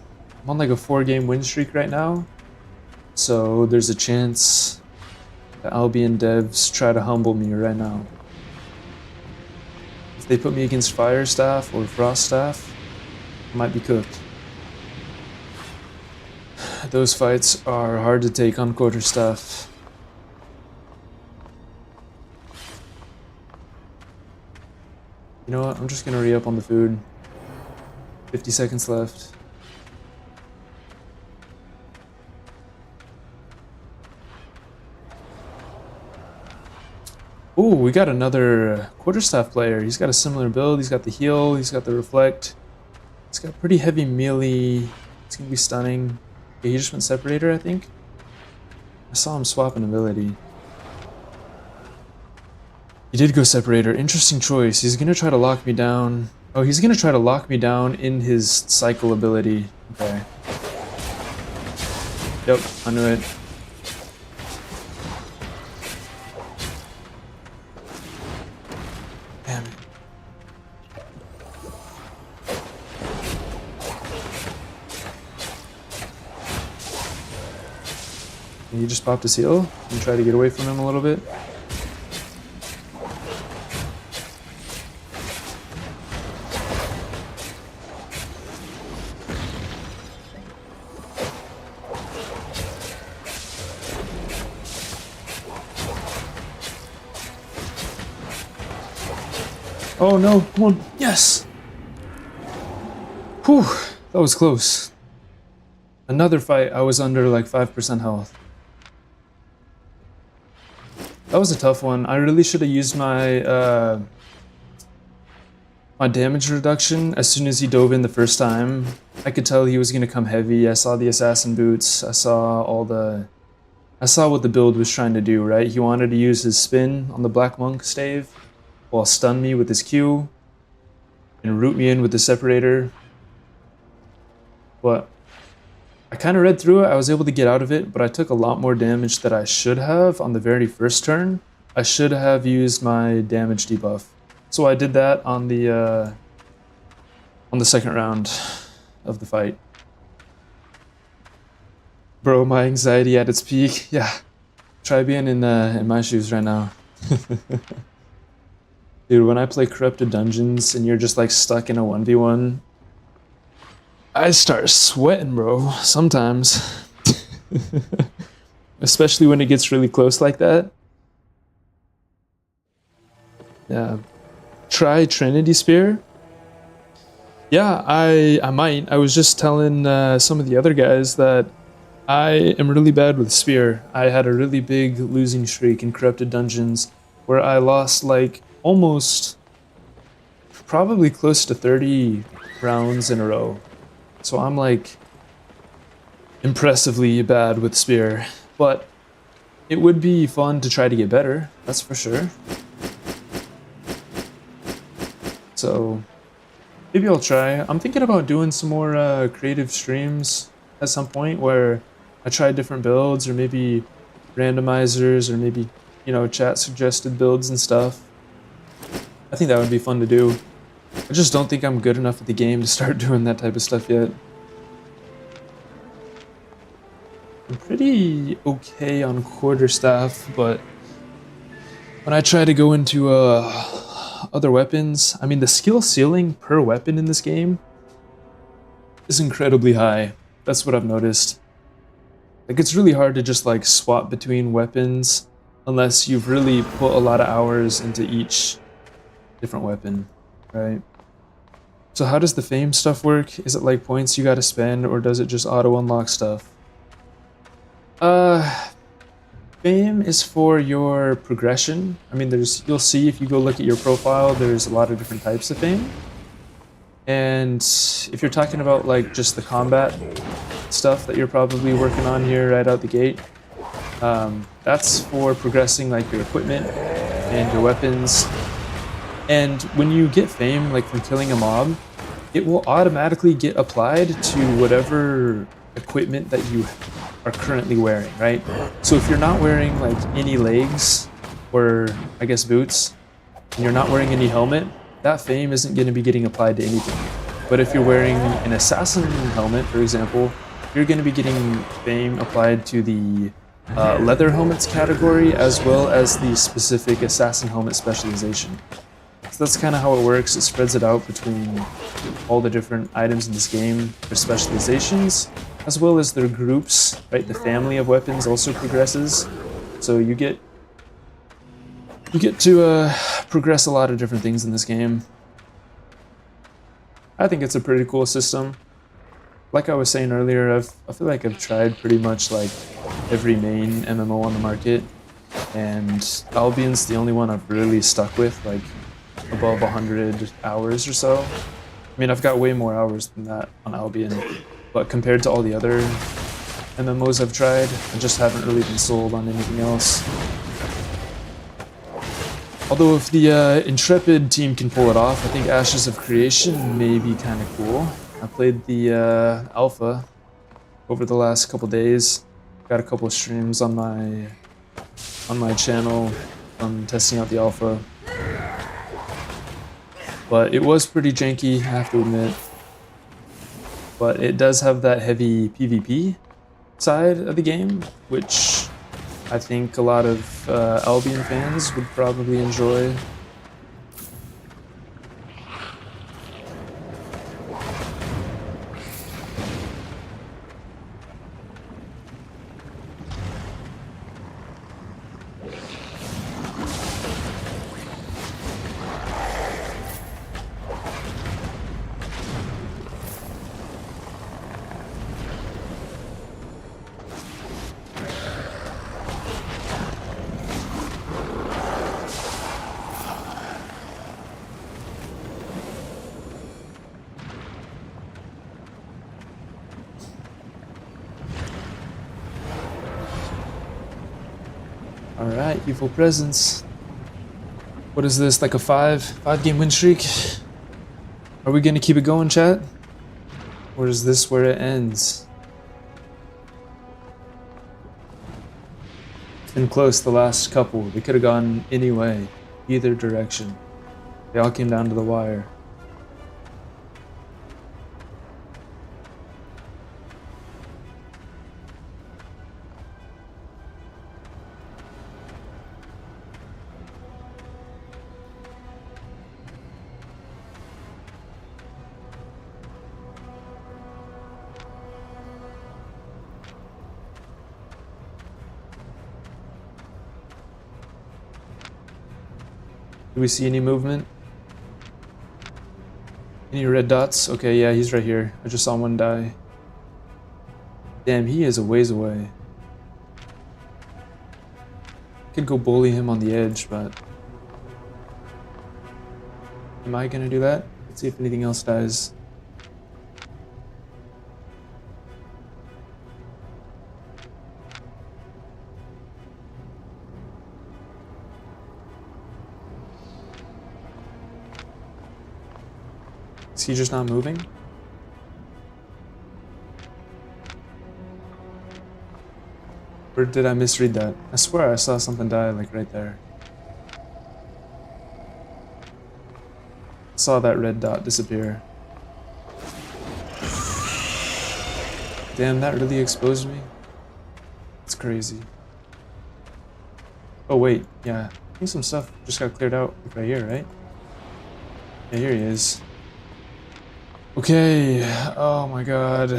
4-game win streak right now. So there's a chance the Albion devs try to humble me right now. If they put me against Firestaff or Froststaff, I might be cooked. Those fights are hard to take on Quarterstaff. You know what? I'm just gonna re-up on the food. 50 seconds left. Ooh, we got another Quarterstaff player. He's got a similar build. He's got the heal. He's got the reflect. He's got pretty heavy melee. It's gonna be stunning. Okay, he just went Separator, I think. I saw him swap an ability. He did go Separator. Interesting choice. He's gonna try to lock me down. Oh, he's gonna try to lock me down in his cycle ability. Okay. Yep, I knew it. Damn it. Can you just pop his heal and try to get away from him a little bit? Oh no, come on, yes! Whew, that was close. Another fight, I was under like 5% health. That was a tough one. I really should have used my my damage reduction as soon as he dove in the first time. I could tell he was gonna come heavy. I saw the assassin boots. I saw what the build was trying to do, right? He wanted to use his spin on the Black Monk stave while stun me with his Q and root me in with the separator. But I kind of read through it. I was able to get out of it, but I took a lot more damage than I should have on the very first turn. I should have used my damage debuff. So I did that on the second round of the fight. Bro, my anxiety at its peak. Yeah, try being in my shoes right now. Dude, when I play Corrupted Dungeons and you're just like stuck in a 1v1, I start sweating, bro, sometimes. Especially when it gets really close like that. Yeah. Try Trinity Spear? Yeah, I might. I was just telling some of the other guys that I am really bad with Spear. I had a really big losing streak in Corrupted Dungeons where I lost like almost, probably close to 30 rounds in a row. So I'm like impressively bad with Spear, but it would be fun to try to get better, that's for sure. So maybe I'll try. I'm thinking about doing some more creative streams at some point where I try different builds or maybe randomizers or maybe, you know, chat suggested builds and stuff. I think that would be fun to do. I just don't think I'm good enough at the game to start doing that type of stuff yet. I'm pretty okay on Quarterstaff, but when I try to go into other weapons, I mean the skill ceiling per weapon in this game is incredibly high. That's what I've noticed. Like it's really hard to just like swap between weapons unless you've really put a lot of hours into each different weapon, right? So how does the fame stuff work? Is it like points you gotta spend or does it just auto unlock stuff? Fame is for your progression. I mean, you'll see if you go look at your profile, there's a lot of different types of fame. And if you're talking about like just the combat stuff that you're probably working on here right out the gate, that's for progressing like your equipment and your weapons. And when you get fame, like from killing a mob, it will automatically get applied to whatever equipment that you are currently wearing, right? So if you're not wearing like any legs or I guess boots, and you're not wearing any helmet, that fame isn't going to be getting applied to anything. But if you're wearing an assassin helmet, for example, you're going to be getting fame applied to the leather helmets category as well as the specific assassin helmet specialization. So that's kind of how it works. It spreads it out between all the different items in this game, their specializations, as well as their groups, right? The family of weapons also progresses. So you get to progress a lot of different things in this game. I think it's a pretty cool system. Like I was saying earlier, I feel like I've tried pretty much like every main MMO on the market, and Albion's the only one I've really stuck with, like above 100 hours or so. I mean, I've got way more hours than that on Albion, but compared to all the other MMOs I've tried, I just haven't really been sold on anything else. Although if the Intrepid team can pull it off, I think Ashes of Creation may be kind of cool. I played the alpha over the last couple days. Got a couple of streams on my channel from testing out the alpha. But it was pretty janky, I have to admit. But it does have that heavy PvP side of the game, which I think a lot of Albion fans would probably enjoy. Alright, evil presence. What is this, like a five game win streak? Are we gonna keep it going, chat? Or is this where it ends? It's been close the last couple. They could have gone any way, either direction. They all came down to the wire. Do we see any movement? Any red dots? Okay, yeah, he's right here. I just saw one die. Damn, he is a ways away. Could go bully him on the edge, but... Am I gonna do that? Let's see if anything else dies. Is he just not moving? Or did I misread that? I swear I saw something die like right there. Saw that red dot disappear. Damn, that really exposed me. It's crazy. Oh wait, yeah. I think some stuff just got cleared out like right here, right? Yeah, here he is. Okay, oh my god.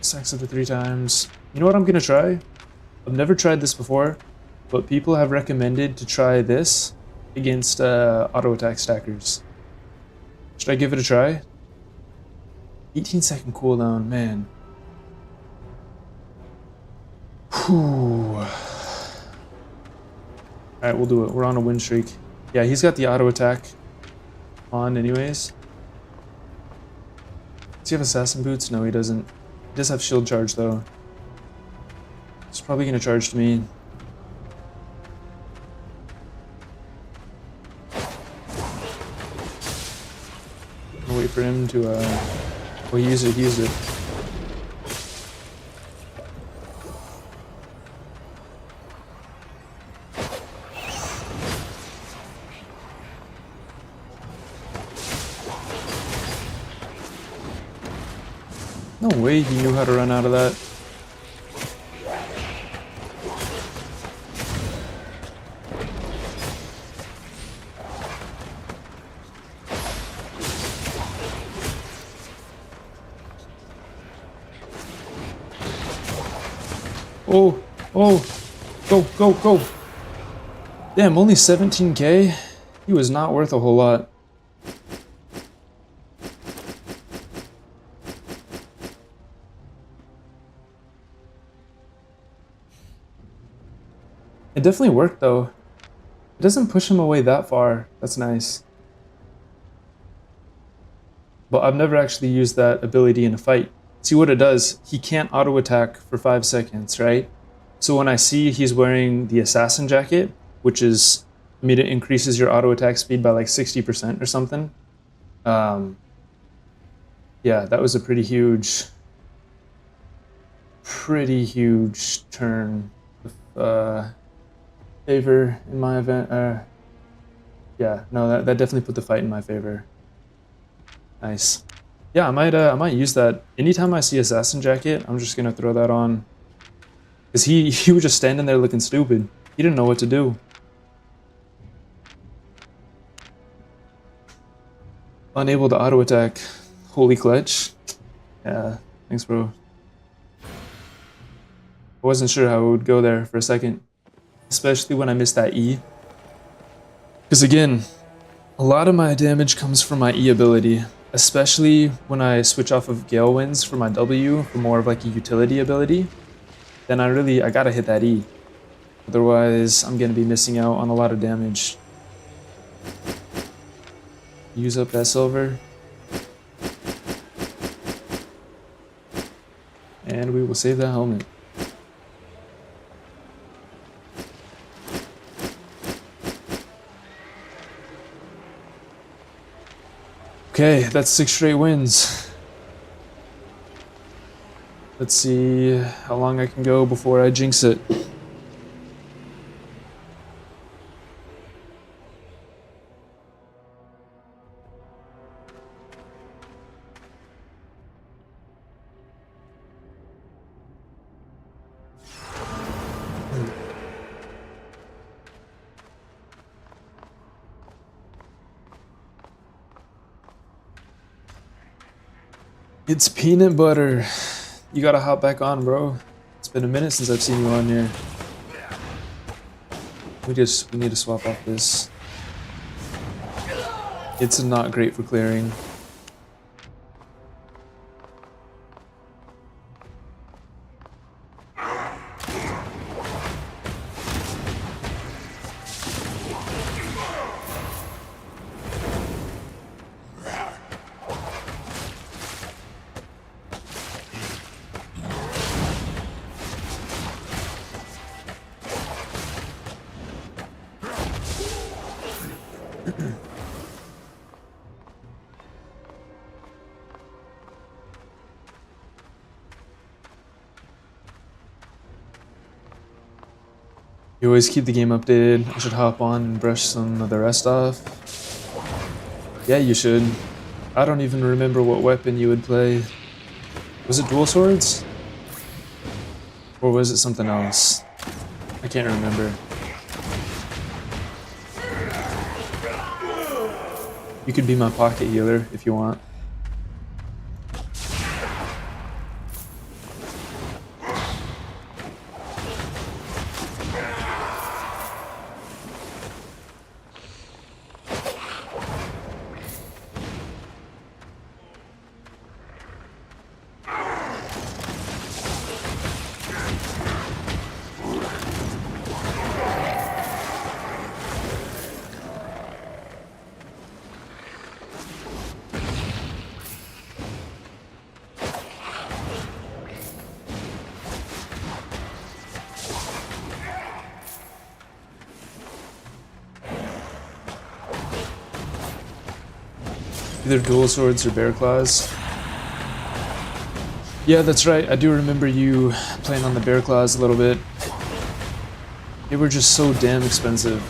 Sex of the 3 times. You know what I'm gonna try? I've never tried this before, but people have recommended to try this against auto attack stackers. Should I give it a try? 18-second cooldown, man. Whew. Alright, we'll do it. We're on a win streak. Yeah, he's got the auto attack on anyways. Does he have assassin boots? No, he doesn't. He does have shield charge though. He's probably gonna charge to me. I'll wait for him to oh, he used it. No way he knew how to run out of that. Oh, go. Damn, only 17k? He was not worth a whole lot. It definitely worked though. It doesn't push him away that far. That's nice. But I've never actually used that ability in a fight. See what it does? He can't auto attack for 5 seconds, right? So when I see he's wearing the assassin jacket, which is, I mean, it increases your auto attack speed by like 60% or something. Yeah, that was a pretty huge turn of favor in my event. Yeah, no, that definitely put the fight in my favor. Nice. Yeah, I might use that. Anytime I see Assassin Jacket, I'm just gonna throw that on. Cause he was just standing there looking stupid. He didn't know what to do. Unable to auto attack. Holy clutch. Yeah, thanks, bro. I wasn't sure how it would go there for a second, especially when I missed that E. Because again, a lot of my damage comes from my E ability, especially when I switch off of Gale Winds for my W for more of like a utility ability. Then I gotta hit that E. Otherwise, I'm gonna be missing out on a lot of damage. Use up that silver. And we will save that helmet. Okay, that's 6 straight wins. Let's see how long I can go before I jinx it. It's peanut butter. You gotta hop back on, bro. It's been a minute since I've seen you on here. We need to swap off this. It's not great for clearing. You always keep the game updated. I should hop on and brush some of the rest off. Yeah, you should. I don't even remember what weapon you would play. Was it dual swords? Or was it something else? I can't remember. You could be my pocket healer if you want. Either dual swords or bear claws. Yeah, that's right. I do remember you playing on the bear claws a little bit. They were just so damn expensive.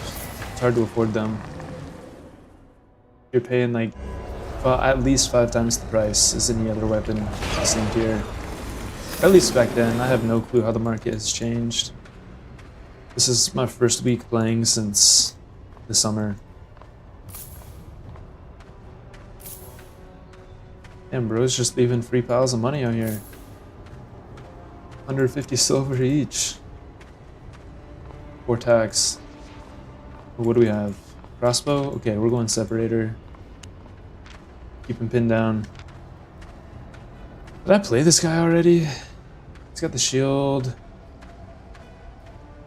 It's hard to afford them. You're paying like at least 5 times the price as any other weapon in the same tier. At least back then. I have no clue how the market has changed. This is my first week playing since the summer. Damn, bro's just leaving free piles of money out here. 150 silver each. Before tax. What do we have? Crossbow? Okay, we're going separator. Keep him pinned down. Did I play this guy already? He's got the shield.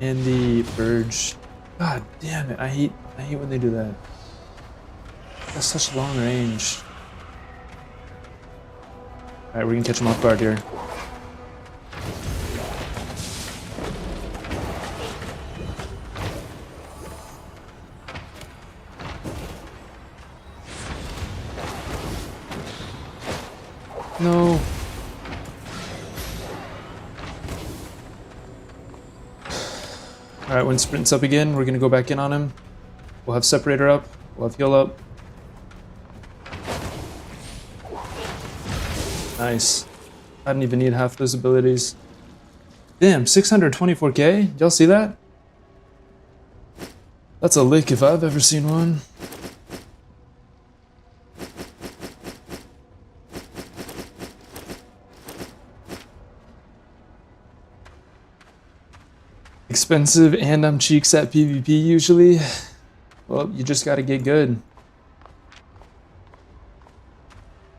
And the Purge. God damn it, I hate when they do that. That's such long range. Alright, we're gonna catch him off guard here. No. Alright, when sprint's up again, we're gonna go back in on him. We'll have separator up, we'll have heal up. Nice. I didn't even need half those abilities. Damn, 624k? Y'all see that? That's a lick if I've ever seen one. Expensive and I'm cheeks at PvP usually. Well, you just gotta get good.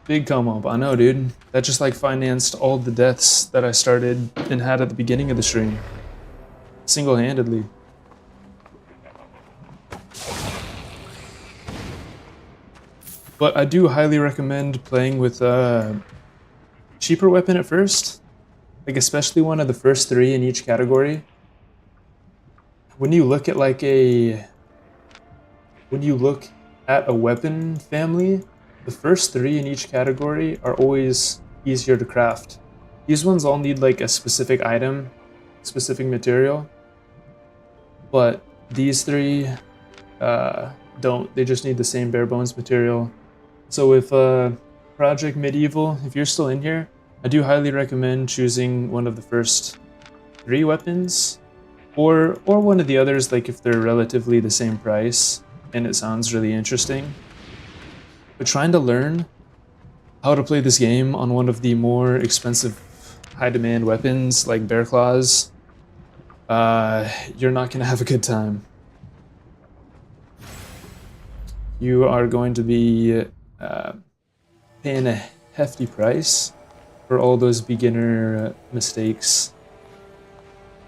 Big come up, I know, dude. That just like financed all the deaths that I started and had at the beginning of the stream. Single-handedly. But I do highly recommend playing with a cheaper weapon at first. Like especially one of the first 3 in each category. When you look at like a weapon family, the first 3 in each category are always easier to craft. These ones all need like a specific item, specific material, but these 3 don't. They just need the same bare bones material. So with Project Medieval, if you're still in here, I do highly recommend choosing one of the first 3 weapons, or one of the others, like if they're relatively the same price and it sounds really interesting. But trying to learn how to play this game on one of the more expensive high demand weapons like bear claws, you're not gonna have a good time. You are going to be paying a hefty price for all those beginner mistakes.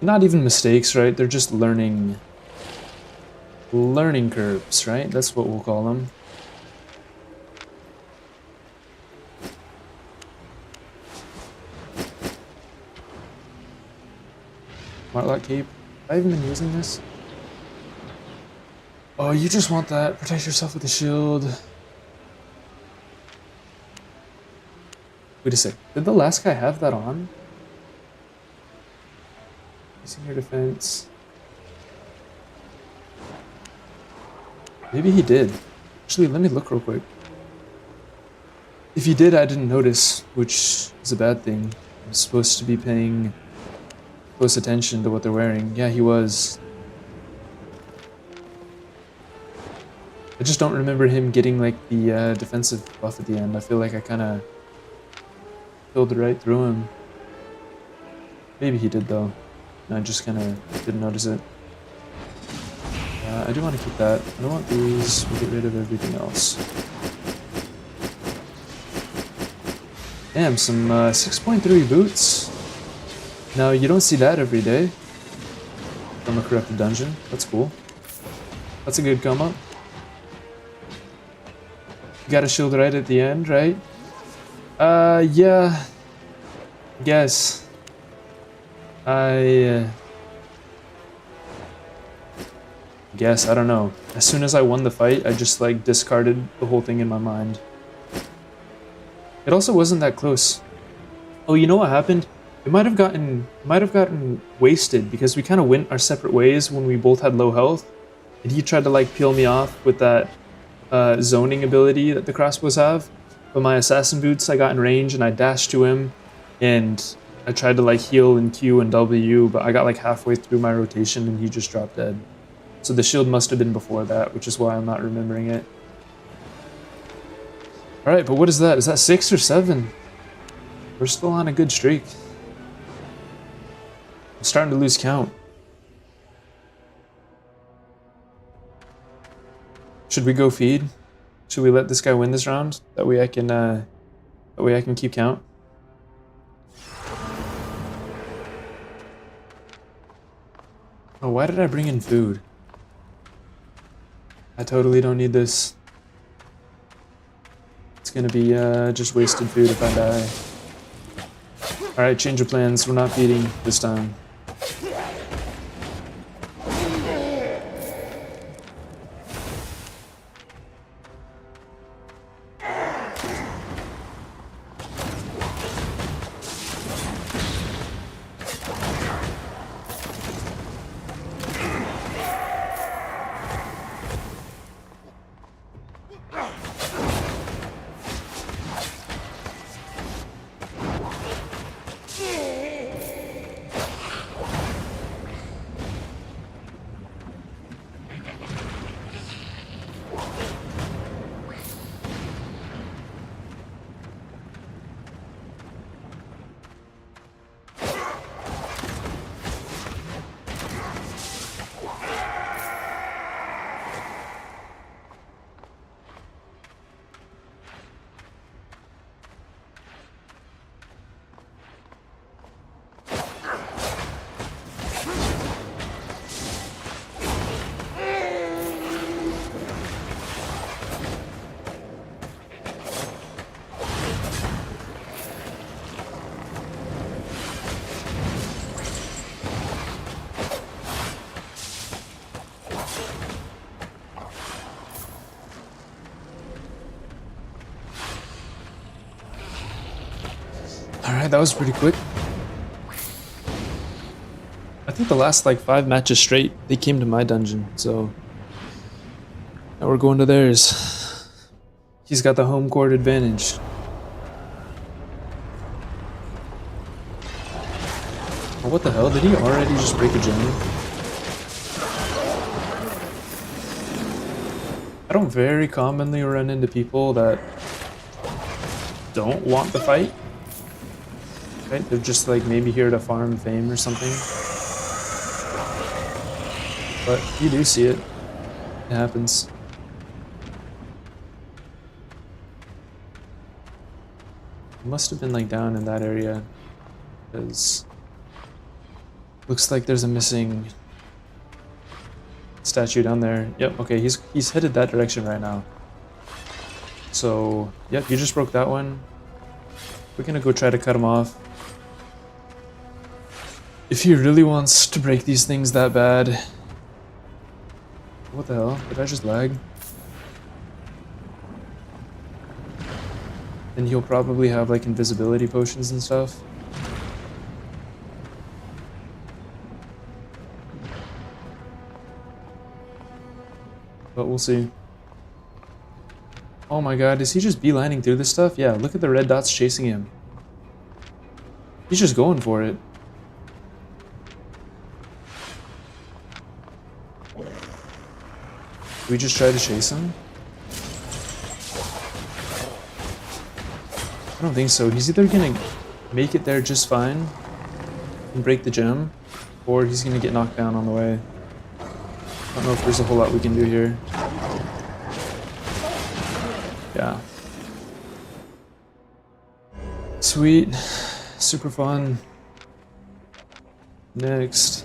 Not even mistakes, right? They're just learning curves, right? That's what we'll call them. Smartlock cape. Have I even been using this? Oh, you just want that. Protect yourself with a shield. Wait a sec. Did the last guy have that on? Using your defense. Maybe he did. Actually, let me look real quick. If he did, I didn't notice, which is a bad thing. I'm supposed to be paying close attention to what they're wearing. Yeah, he was. I just don't remember him getting like the defensive buff at the end. I feel like I kind of killed right through him. Maybe he did though. I just kind of didn't notice it. I do want to keep that. I don't want these. We'll get rid of everything else. Damn, some 6.3 boots. Now, you don't see that every day from a corrupted dungeon. That's cool. That's a good come up. You got a shield right at the end, right? Yeah. I guess. I don't know. As soon as I won the fight, I just like discarded the whole thing in my mind. It also wasn't that close. Oh, you know what happened? It might have gotten wasted because we kind of went our separate ways when we both had low health, and he tried to like peel me off with that zoning ability that the crossbows have. But my assassin boots, I got in range and I dashed to him, and I tried to like heal in Q and W, but I got like halfway through my rotation and he just dropped dead. So the shield must have been before that, which is why I'm not remembering it. Alright, but what is that? Is that 6 or 7? We're still on a good streak. I'm starting to lose count. Should we go feed? Should we let this guy win this round? That way I can keep count. Oh, why did I bring in food? I totally don't need this. It's gonna be just wasted food if I die. Alright, change of plans. We're not feeding this time. Alright, that was pretty quick. I think the last like 5 matches straight, they came to my dungeon, so now we're going to theirs. He's got the home court advantage. Oh, what the hell? Did he already just break a gem? I don't very commonly run into people that don't want the fight. Right? They're just like maybe here to farm fame or something. But you do see it. It happens. It must have been like down in that area. Because looks like there's a missing statue down there. Yep, okay, he's headed that direction right now. So, yep, you just broke that one. We're gonna go try to cut him off. If he really wants to break these things that bad. What the hell? Did I just lag? Then he'll probably have like invisibility potions and stuff. But we'll see. Oh my god, is he just beelining through this stuff? Yeah, look at the red dots chasing him. He's just going for it. Do we just try to chase him? I don't think so. He's either gonna make it there just fine and break the gem, or he's gonna get knocked down on the way. I don't know if there's a whole lot we can do here. Yeah. Sweet. Super fun. Next.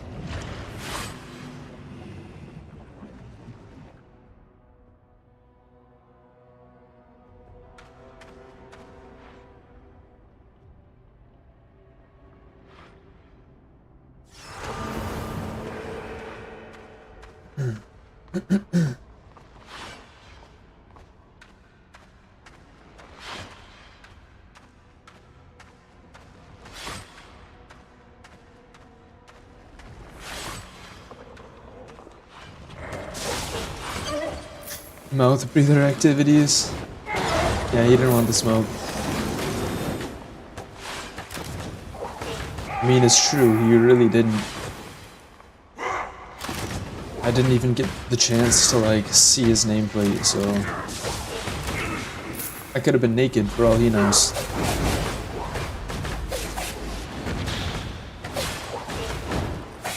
Mouth breather activities. Yeah, he didn't want the smoke. I mean, it's true, he really didn't. I didn't even get the chance to like see his nameplate, so I could have been naked for all he knows.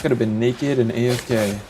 Could have been naked and AFK.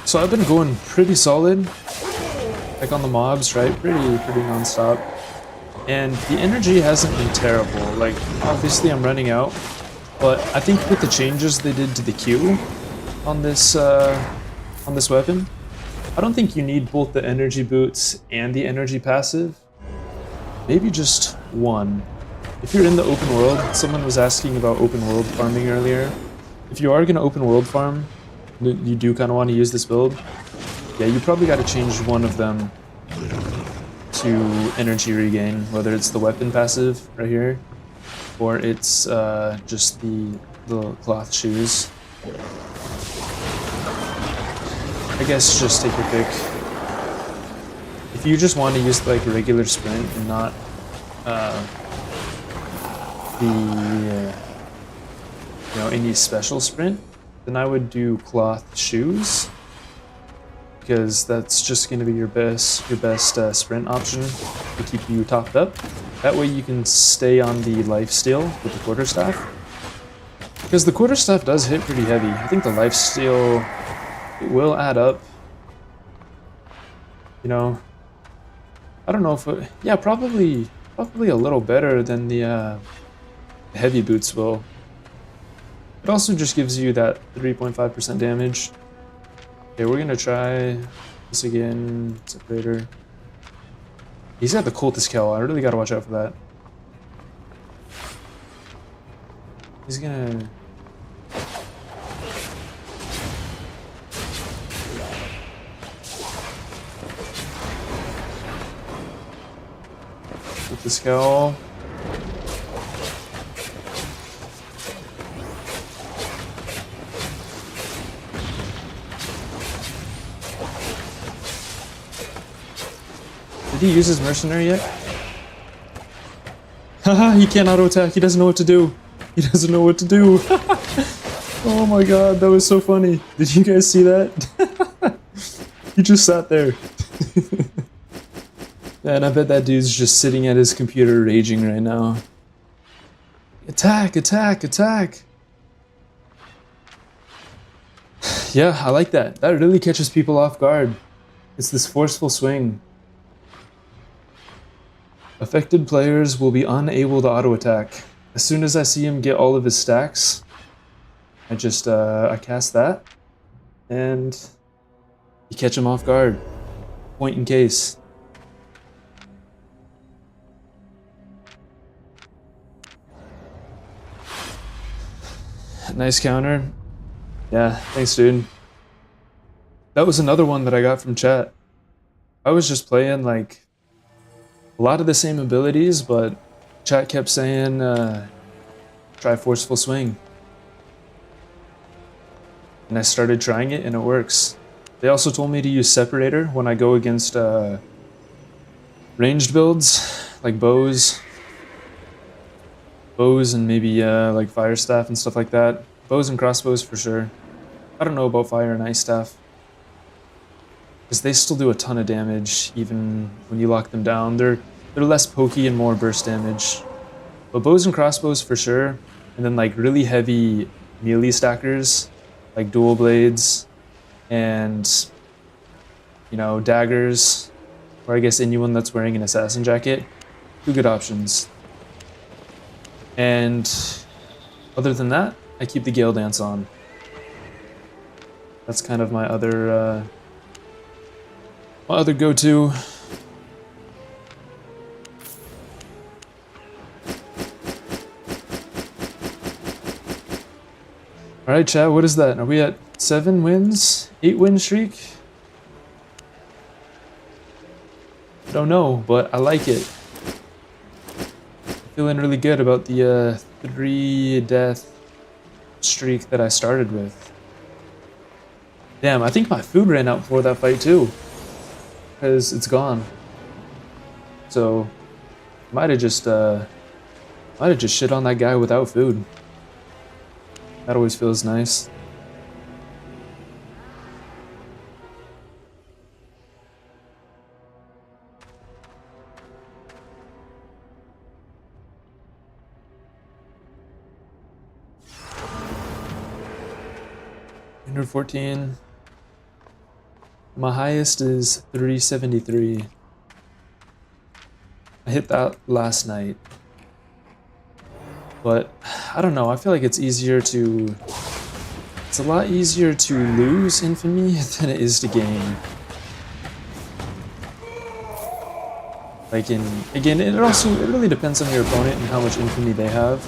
So I've been going pretty solid, like on the mobs, right? Pretty non-stop. And the energy hasn't been terrible. Like, obviously I'm running out, but I think with the changes they did to the Q on this weapon, I don't think you need both the energy boots and the energy passive. Maybe just one. If you're in the open world, someone was asking about open world farming earlier. If you are gonna open world farm, you do kind of want to use this build, yeah, you probably got to change one of them to energy regain, whether it's the weapon passive right here, or it's just the little cloth shoes. I guess just take your pick. If you just want to use like a regular sprint and not any special sprint, then I would do cloth shoes, because that's just going to be your best sprint option to keep you topped up. That way you can stay on the lifesteal with the quarterstaff, because the quarterstaff does hit pretty heavy. I think the lifesteal, it will add up. You know, I don't know if it, yeah, probably a little better than the heavy boots will. It also just gives you that 3.5% damage. Okay, we're gonna try this again. Separator. He's got the cultist kill. I really gotta watch out for that. He's gonna. With the scowl. Did he use his mercenary yet? Haha, he can't auto attack. He doesn't know what to do. He doesn't know what to do. Oh my god, that was so funny. Did you guys see that? He just sat there. And I bet that dude's just sitting at his computer raging right now. Attack, attack, attack. Yeah, I like that. That really catches people off guard. It's this forceful swing. Affected players will be unable to auto attack. As soon as I see him get all of his stacks, I just I cast that, and you catch him off guard. Point in case. Nice counter. Yeah, thanks, dude. That was another one that I got from chat. I was just playing like a lot of the same abilities, but chat kept saying try forceful swing. And I started trying it and it works. They also told me to use separator when I go against ranged builds like bows and maybe like fire staff and stuff like that. Bows and crossbows for sure. I don't know about fire and ice staff, because they still do a ton of damage even when you lock them down. They're less pokey and more burst damage. But bows and crossbows for sure, and then like really heavy melee stackers like dual blades and daggers, or I guess anyone that's wearing an assassin jacket. Two good options. And other than that, I keep the Gale Dance on. That's kind of my other go-to. All right, chat. What is that? Are we at 7 wins? 8 win streak? I don't know, but I like it. Feeling really good about the 3 death streak that I started with. Damn, I think my food ran out before that fight too, because it's gone. So might have just shit on that guy without food. That always feels nice. Under 14. My highest is 373. I hit that last night. But I don't know, I feel like it's a lot easier to lose infamy than it is to gain. Like again, it really depends on your opponent and how much infamy they have.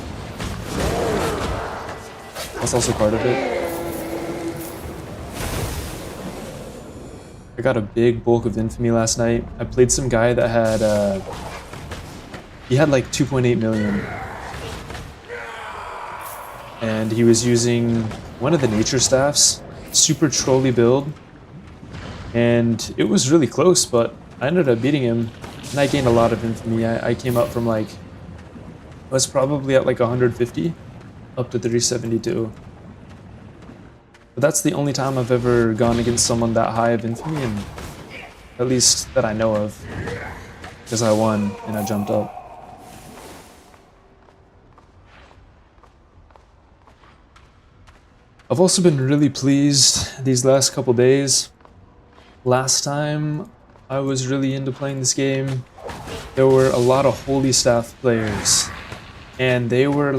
That's also part of it. I got a big bulk of infamy last night. I played some guy that had he had like 2.8 million. and he was using one of the nature staffs, super trolly build, and it was really close, but I ended up beating him, and I gained a lot of infamy. I came up from like, I was probably at like 150 up to 372. But that's the only time I've ever gone against someone that high of infamy, and at least that I know of, because I won and I jumped up. I've also been really pleased these last couple days. Last time I was really into playing this game, there were a lot of Holy Staff players, and they were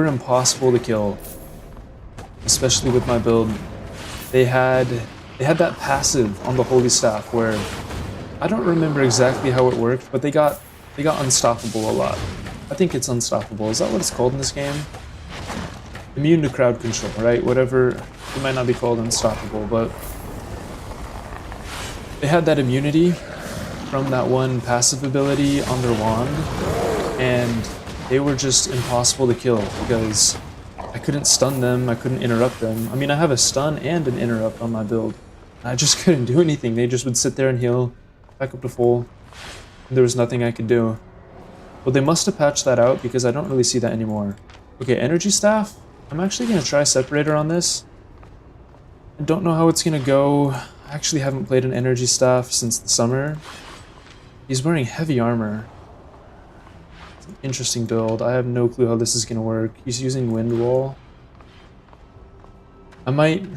impossible to kill, especially with my build. They had that passive on the Holy Staff where I don't remember exactly how it worked, but they got unstoppable a lot. I think it's unstoppable. Is that what it's called in this game? Immune to crowd control, right? Whatever, it might not be called unstoppable, but they had that immunity from that one passive ability on their wand, and they were just impossible to kill because I couldn't stun them, I couldn't interrupt them. I mean, I have a stun and an interrupt on my build. I just couldn't do anything. They just would sit there and heal, back up to full, and there was nothing I could do. Well, they must have patched that out because I don't really see that anymore. Okay, energy staff. I'm actually going to try separator on this. I don't know how it's going to go. I actually haven't played an energy staff since the summer. He's wearing heavy armor. It's an interesting build. I have no clue how this is going to work. He's using wind wall. I might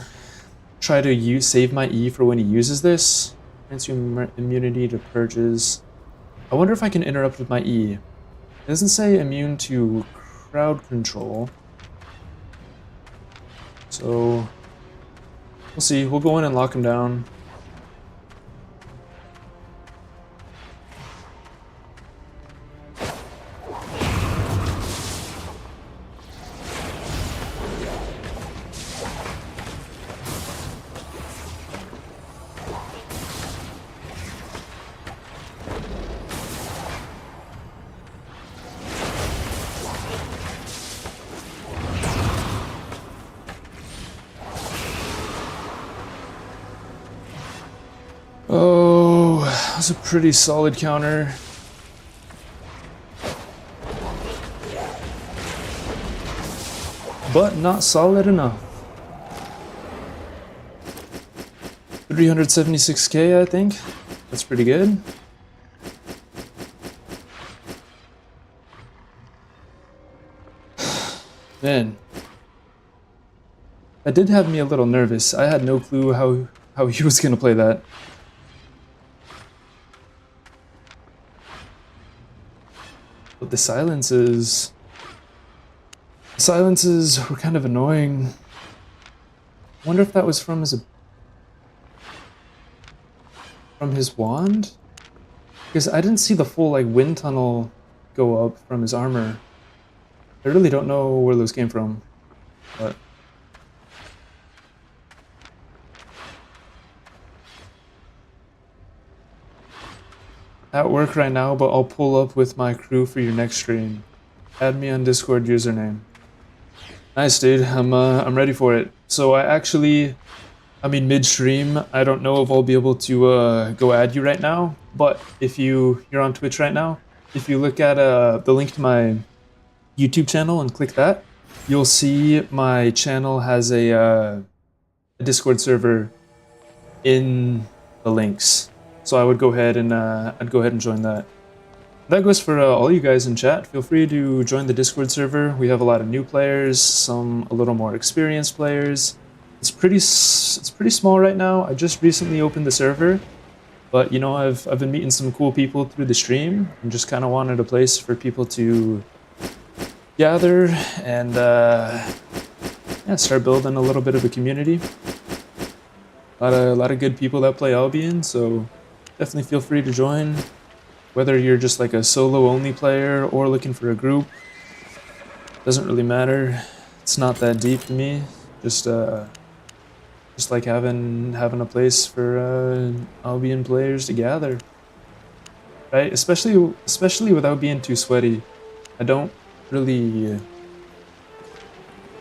try to save my E for when he uses this. Grants you immunity to purges. I wonder if I can interrupt with my E. It doesn't say immune to crowd control. So we'll see. We'll go in and lock him down. Oh, that was a pretty solid counter. But not solid enough. 376k, I think. That's pretty good. Man. That did have me a little nervous. I had no clue how he was gonna play that. But the silences were kind of annoying. I wonder if that was from his wand? Because I didn't see the full like wind tunnel go up from his armor. I really don't know where those came from, but at work right now, but I'll pull up with my crew for your next stream. Add me on Discord username. Nice, dude. I'm ready for it. So I mean mid-stream, I don't know if I'll be able to go add you right now, but if you're on Twitch right now, if you look at the link to my YouTube channel and click that, you'll see my channel has a Discord server in the links. So I would go ahead and join that. That goes for all you guys in chat. Feel free to join the Discord server. We have a lot of new players, some a little more experienced players. It's pretty small right now. I just recently opened the server, but you know I've been meeting some cool people through the stream and just kind of wanted a place for people to gather and yeah, start building a little bit of a community. A lot of good people that play Albion, so definitely feel free to join. Whether you're just like a solo only player or looking for a group, doesn't really matter. It's not that deep to me. Just like having a place for Albion players to gather, right? Especially without being too sweaty. I don't really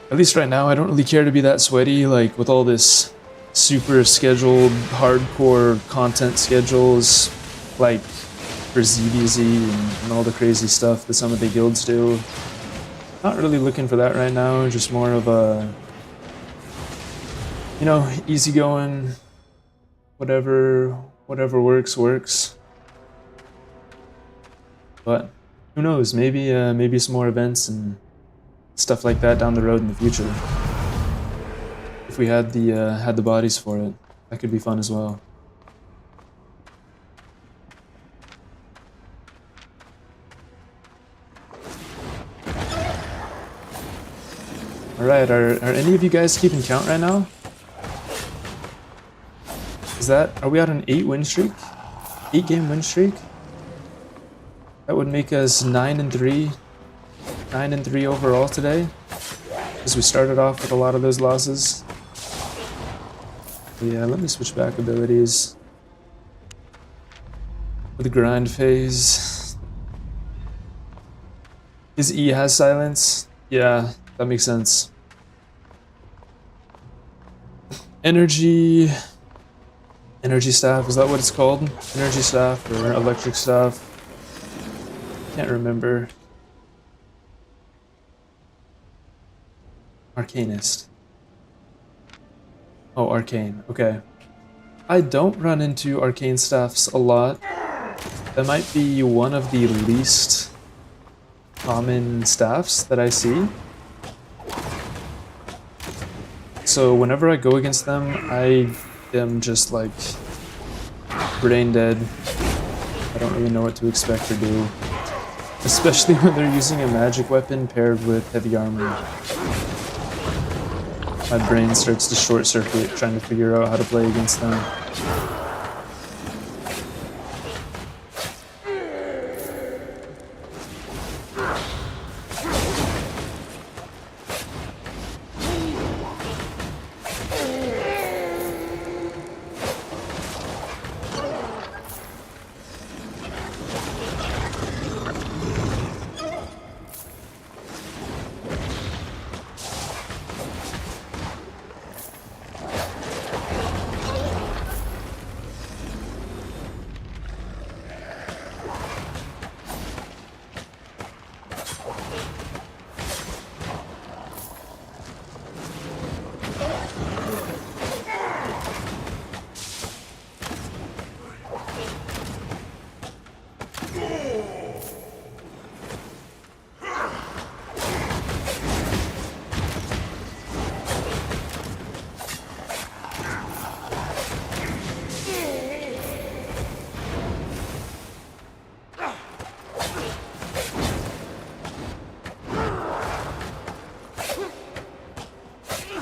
At least right now, I don't really care to be that sweaty, like with all this super scheduled, hardcore content schedules, like for ZDZ and all the crazy stuff that some of the guilds do. Not really looking for that right now, just more of a, you know, easygoing, whatever works. But who knows, maybe some more events and stuff like that down the road in the future. If we had the bodies for it, that could be fun as well. Alright, are any of you guys keeping count right now? Are we on an 8-win streak? 8-game win streak? That would make us 9-3. 9-3 overall today. Because we started off with a lot of those losses. Yeah, let me switch back abilities. For the grind phase. His E has silence? Yeah, that makes sense. Energy staff, is that what it's called? Energy staff or electric staff? Can't remember. Arcanist. Oh, arcane, okay. I don't run into arcane staffs a lot. That might be one of the least common staffs that I see. So whenever I go against them, I am just like brain dead. I don't really know what to expect or do. Especially when they're using a magic weapon paired with heavy armor. My brain starts to short circuit trying to figure out how to play against them.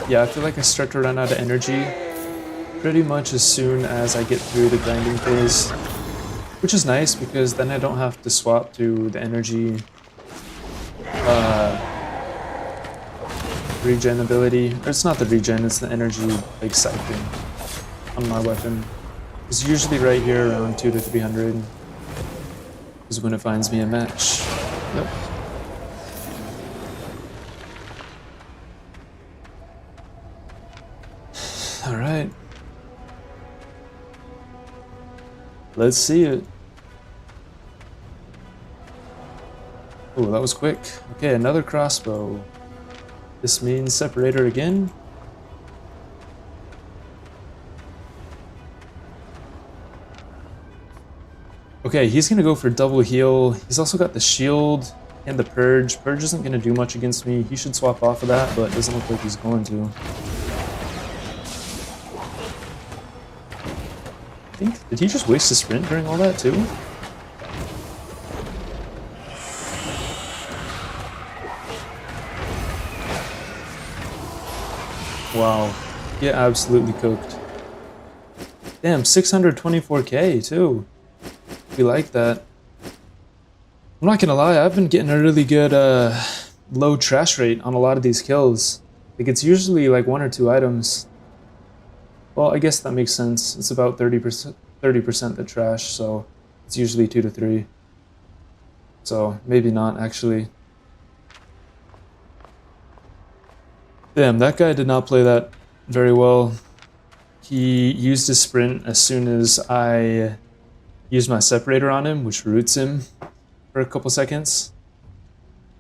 Yeah, I feel like I start to run out of energy pretty much as soon as I get through the grinding phase, which is nice because then I don't have to swap to the energy regen ability. Or it's not the regen, it's the energy like cycling on my weapon. It's usually right here around 200 to 300 is when it finds me a match. Yep. Alright. Let's see it. Oh, that was quick. Okay, another crossbow. This means separator again. Okay, he's gonna go for double heal. He's also got the shield and the purge. Purge isn't gonna do much against me. He should swap off of that, but it doesn't look like he's going to. Did he just waste a sprint during all that too? Wow, get absolutely cooked. Damn, 624k too. We like that. I'm not gonna lie, I've been getting a really good low trash rate on a lot of these kills. Like it's usually like 1 or 2 items. Well, I guess that makes sense. It's about 30% that trash, so it's usually 2 to 3. So maybe not actually. Damn, that guy did not play that very well. He used his sprint as soon as I used my separator on him, which roots him for a couple seconds.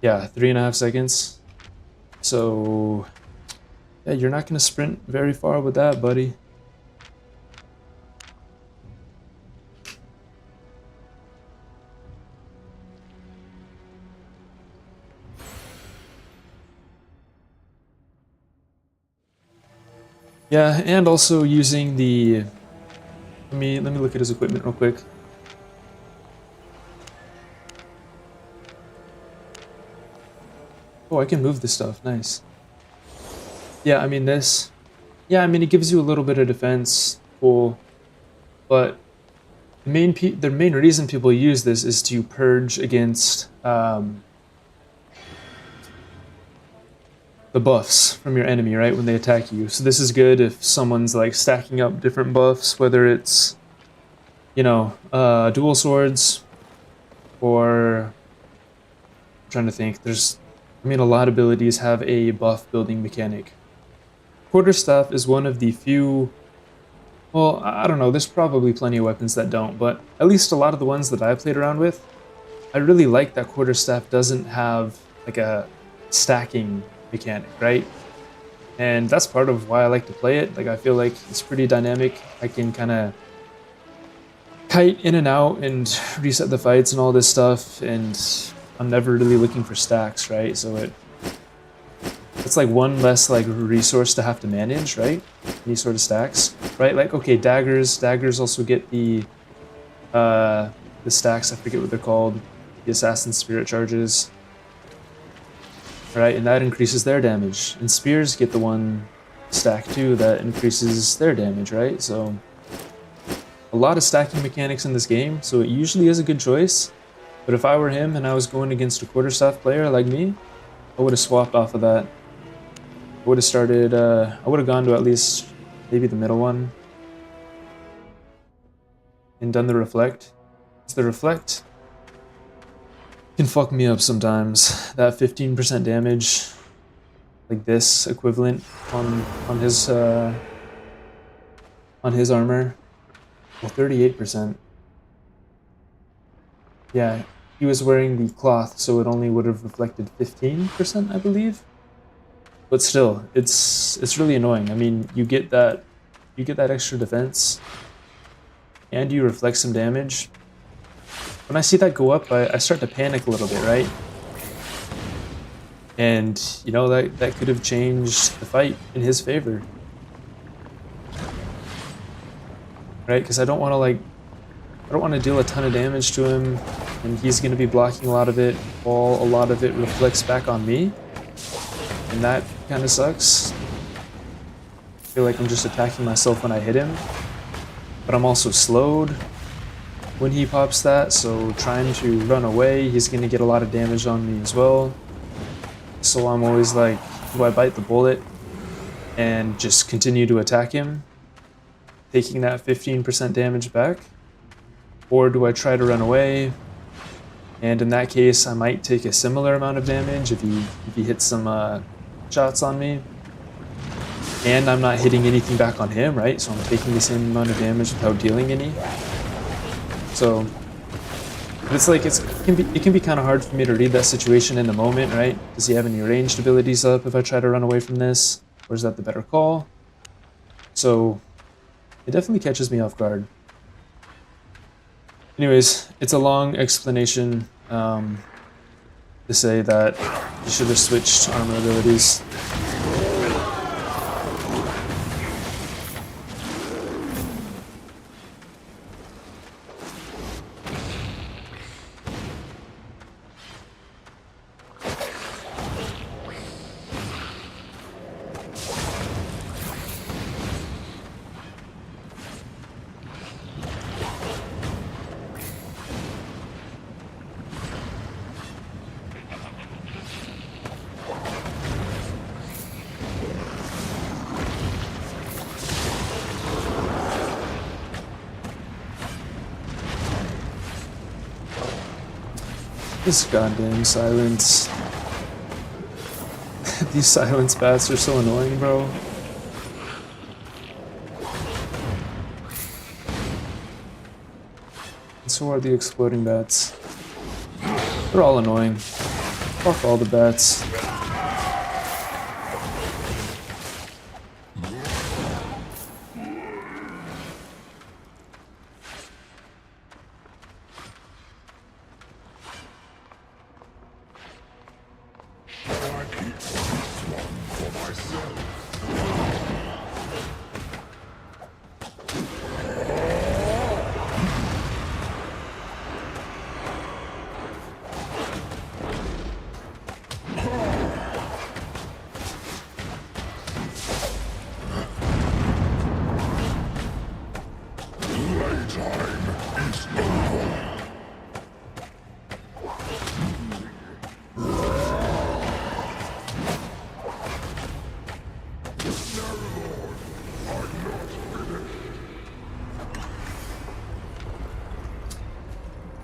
Yeah, 3.5 seconds. So, yeah, you're not going to sprint very far with that, buddy. Yeah, and also using the... let me look at his equipment real quick. Oh, I can move this stuff. Nice. Yeah, I mean this. Yeah, I mean it gives you a little bit of defense. Cool. But the main reason people use this is to purge against the buffs from your enemy, right, when they attack you. So this is good if someone's like stacking up different buffs, whether it's, you know, dual swords, or I'm trying to think. I mean, a lot of abilities have a buff building mechanic. Quarterstaff is one of the few, well, I don't know, there's probably plenty of weapons that don't, but at least a lot of the ones that I've played around with, I really like that Quarterstaff doesn't have like a stacking mechanic, right? And that's part of why I like to play it. Like, I feel like it's pretty dynamic. I can kind of kite in and out and reset the fights and all this stuff, and I'm never really looking for stacks, right? So it's like one less like resource to have to manage, right? Any sort of stacks, right? Like, okay, daggers also get the stacks, I forget what they're called, the assassin spirit charges. Right, and that increases their damage. And spears get the one stack too that increases their damage, right? So a lot of stacking mechanics in this game, so it usually is a good choice. But if I were him and I was going against a quarterstaff player like me, I would have swapped off of that. I would have started, I would have gone to at least maybe the middle one and done the reflect. So the reflect can fuck me up sometimes. That 15% damage, like this equivalent on his armor. Well, 38%. Yeah, he was wearing the cloth, so it only would have reflected 15%, I believe. But still, it's really annoying. I mean, you get that extra defense, and you reflect some damage. When I see that go up, I start to panic a little bit, right? And, you know, that could have changed the fight in his favor. Right? Because I don't want to deal a ton of damage to him, and he's going to be blocking a lot of it, while a lot of it reflects back on me. And that kind of sucks. I feel like I'm just attacking myself when I hit him. But I'm also slowed when he pops that, so trying to run away, he's going to get a lot of damage on me as well. So I'm always like, do I bite the bullet and just continue to attack him, taking that 15% damage back? Or do I try to run away? And in that case, I might take a similar amount of damage if he hits some shots on me. And I'm not hitting anything back on him, right? So I'm taking the same amount of damage without dealing any. So it's like it can be kind of hard for me to read that situation in the moment, right? Does he have any ranged abilities up if I try to run away from this? Or is that the better call? So it definitely catches me off guard. Anyways, it's a long explanation to say that you should have switched armor abilities. This goddamn silence. These silence bats are so annoying, bro. And so are the exploding bats. They're all annoying. Fuck all the bats.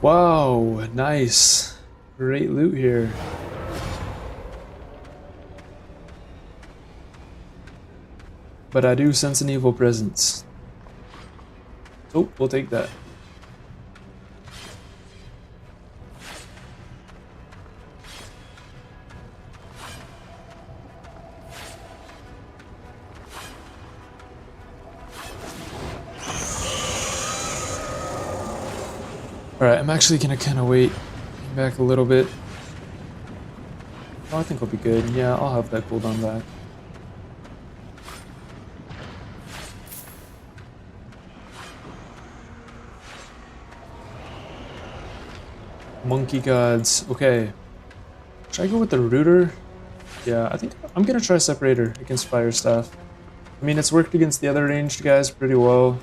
Wow, nice. Great loot here. But I do sense an evil presence. Oh, we'll take that. Alright, I'm actually gonna kind of wait back a little bit. Oh, I think I'll be good. Yeah, I'll have that cooldown back. Monkey gods. Okay. Should I go with the Rooter? Yeah, I think I'm gonna try Separator against Firestaff. I mean, it's worked against the other ranged guys pretty well.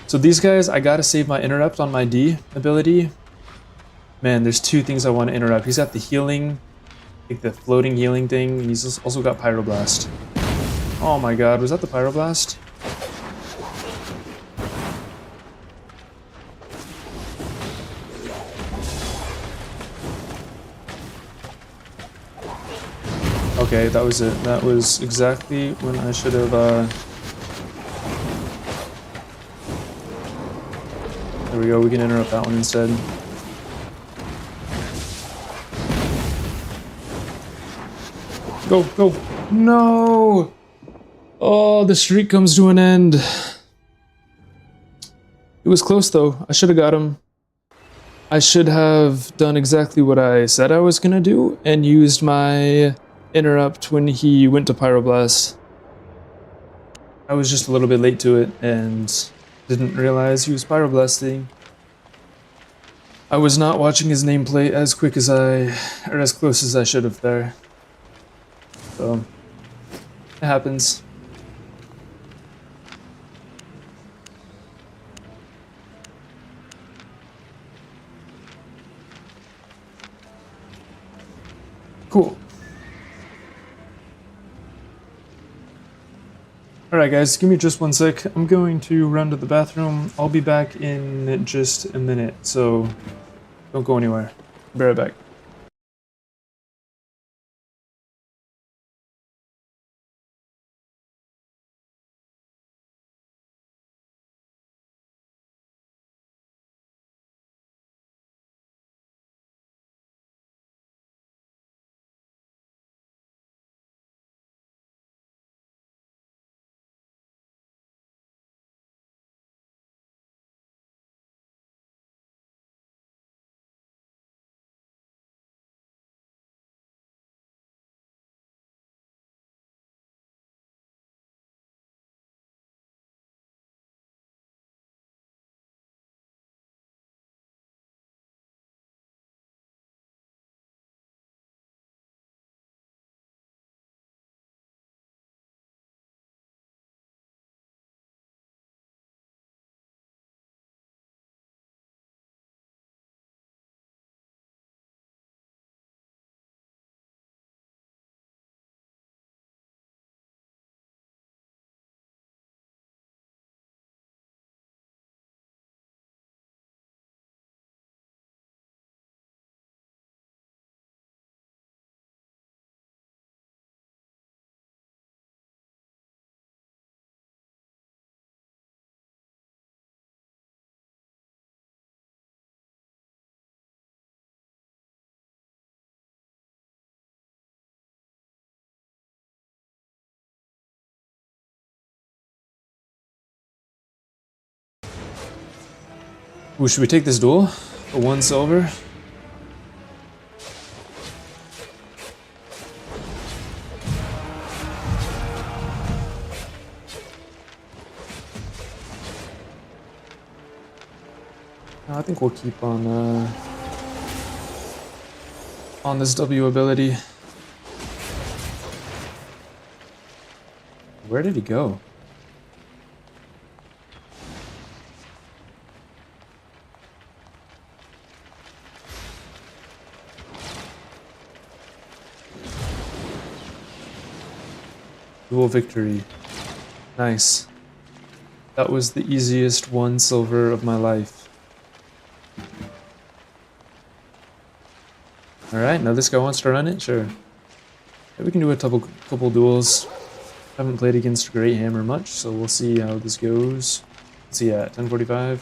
So these guys, I gotta save my interrupt on my D ability. Man, there's two things I want to interrupt. He's got the healing, like the floating healing thing. He's also got Pyroblast. Oh my god, was that the Pyroblast? Okay, that was it. That was exactly when I should have, There we go, we can interrupt that one instead. Go, go! No! Oh, the streak comes to an end. It was close though. I should have got him. I should have done exactly what I said I was gonna do and used my interrupt when he went to Pyroblast. I was just a little bit late to it and didn't realize he was Pyroblasting. I was not watching his nameplate as quick as or as close as I should have there. So, it happens. Cool. Alright guys, give me just one sec. I'm going to run to the bathroom. I'll be back in just a minute, so don't go anywhere. Be right back. Ooh, should we take this duel for 1 silver? I think we'll keep on this W ability. Where did he go? Dual victory. Nice. That was the easiest 1 silver of my life. Alright, now this guy wants to run it? Sure. Yeah, we can do a couple duels. Haven't played against Great Hammer much, so we'll see how this goes. Let's see at 10:45.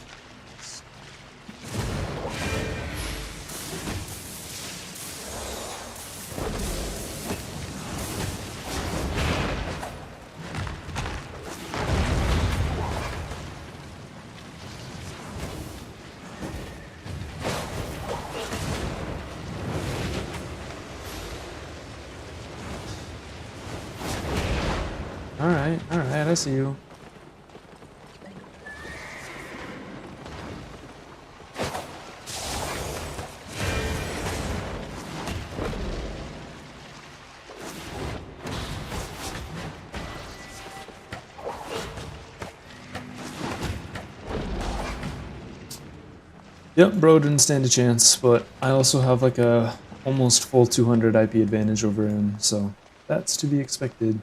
Alright, I see you. Yep, bro didn't stand a chance, but I also have like a almost full 200 IP advantage over him, so that's to be expected.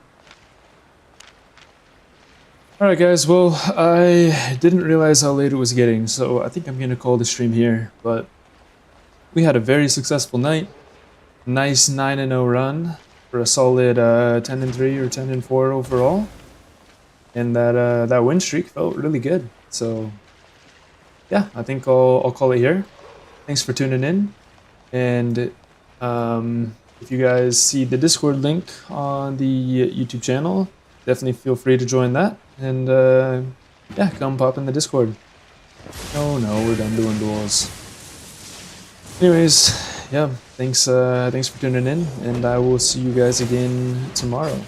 Alright guys, well, I didn't realize how late it was getting, so I think I'm going to call the stream here, but we had a very successful night. Nice 9-0 run for a solid 10-3 or 10-4 overall. And that win streak felt really good. So yeah, I think I'll call it here. Thanks for tuning in. And if you guys see the Discord link on the YouTube channel, definitely feel free to join that. And yeah, come pop in the Discord. Oh no, we're done doing duels. Anyways, yeah, thanks for tuning in, and I will see you guys again tomorrow.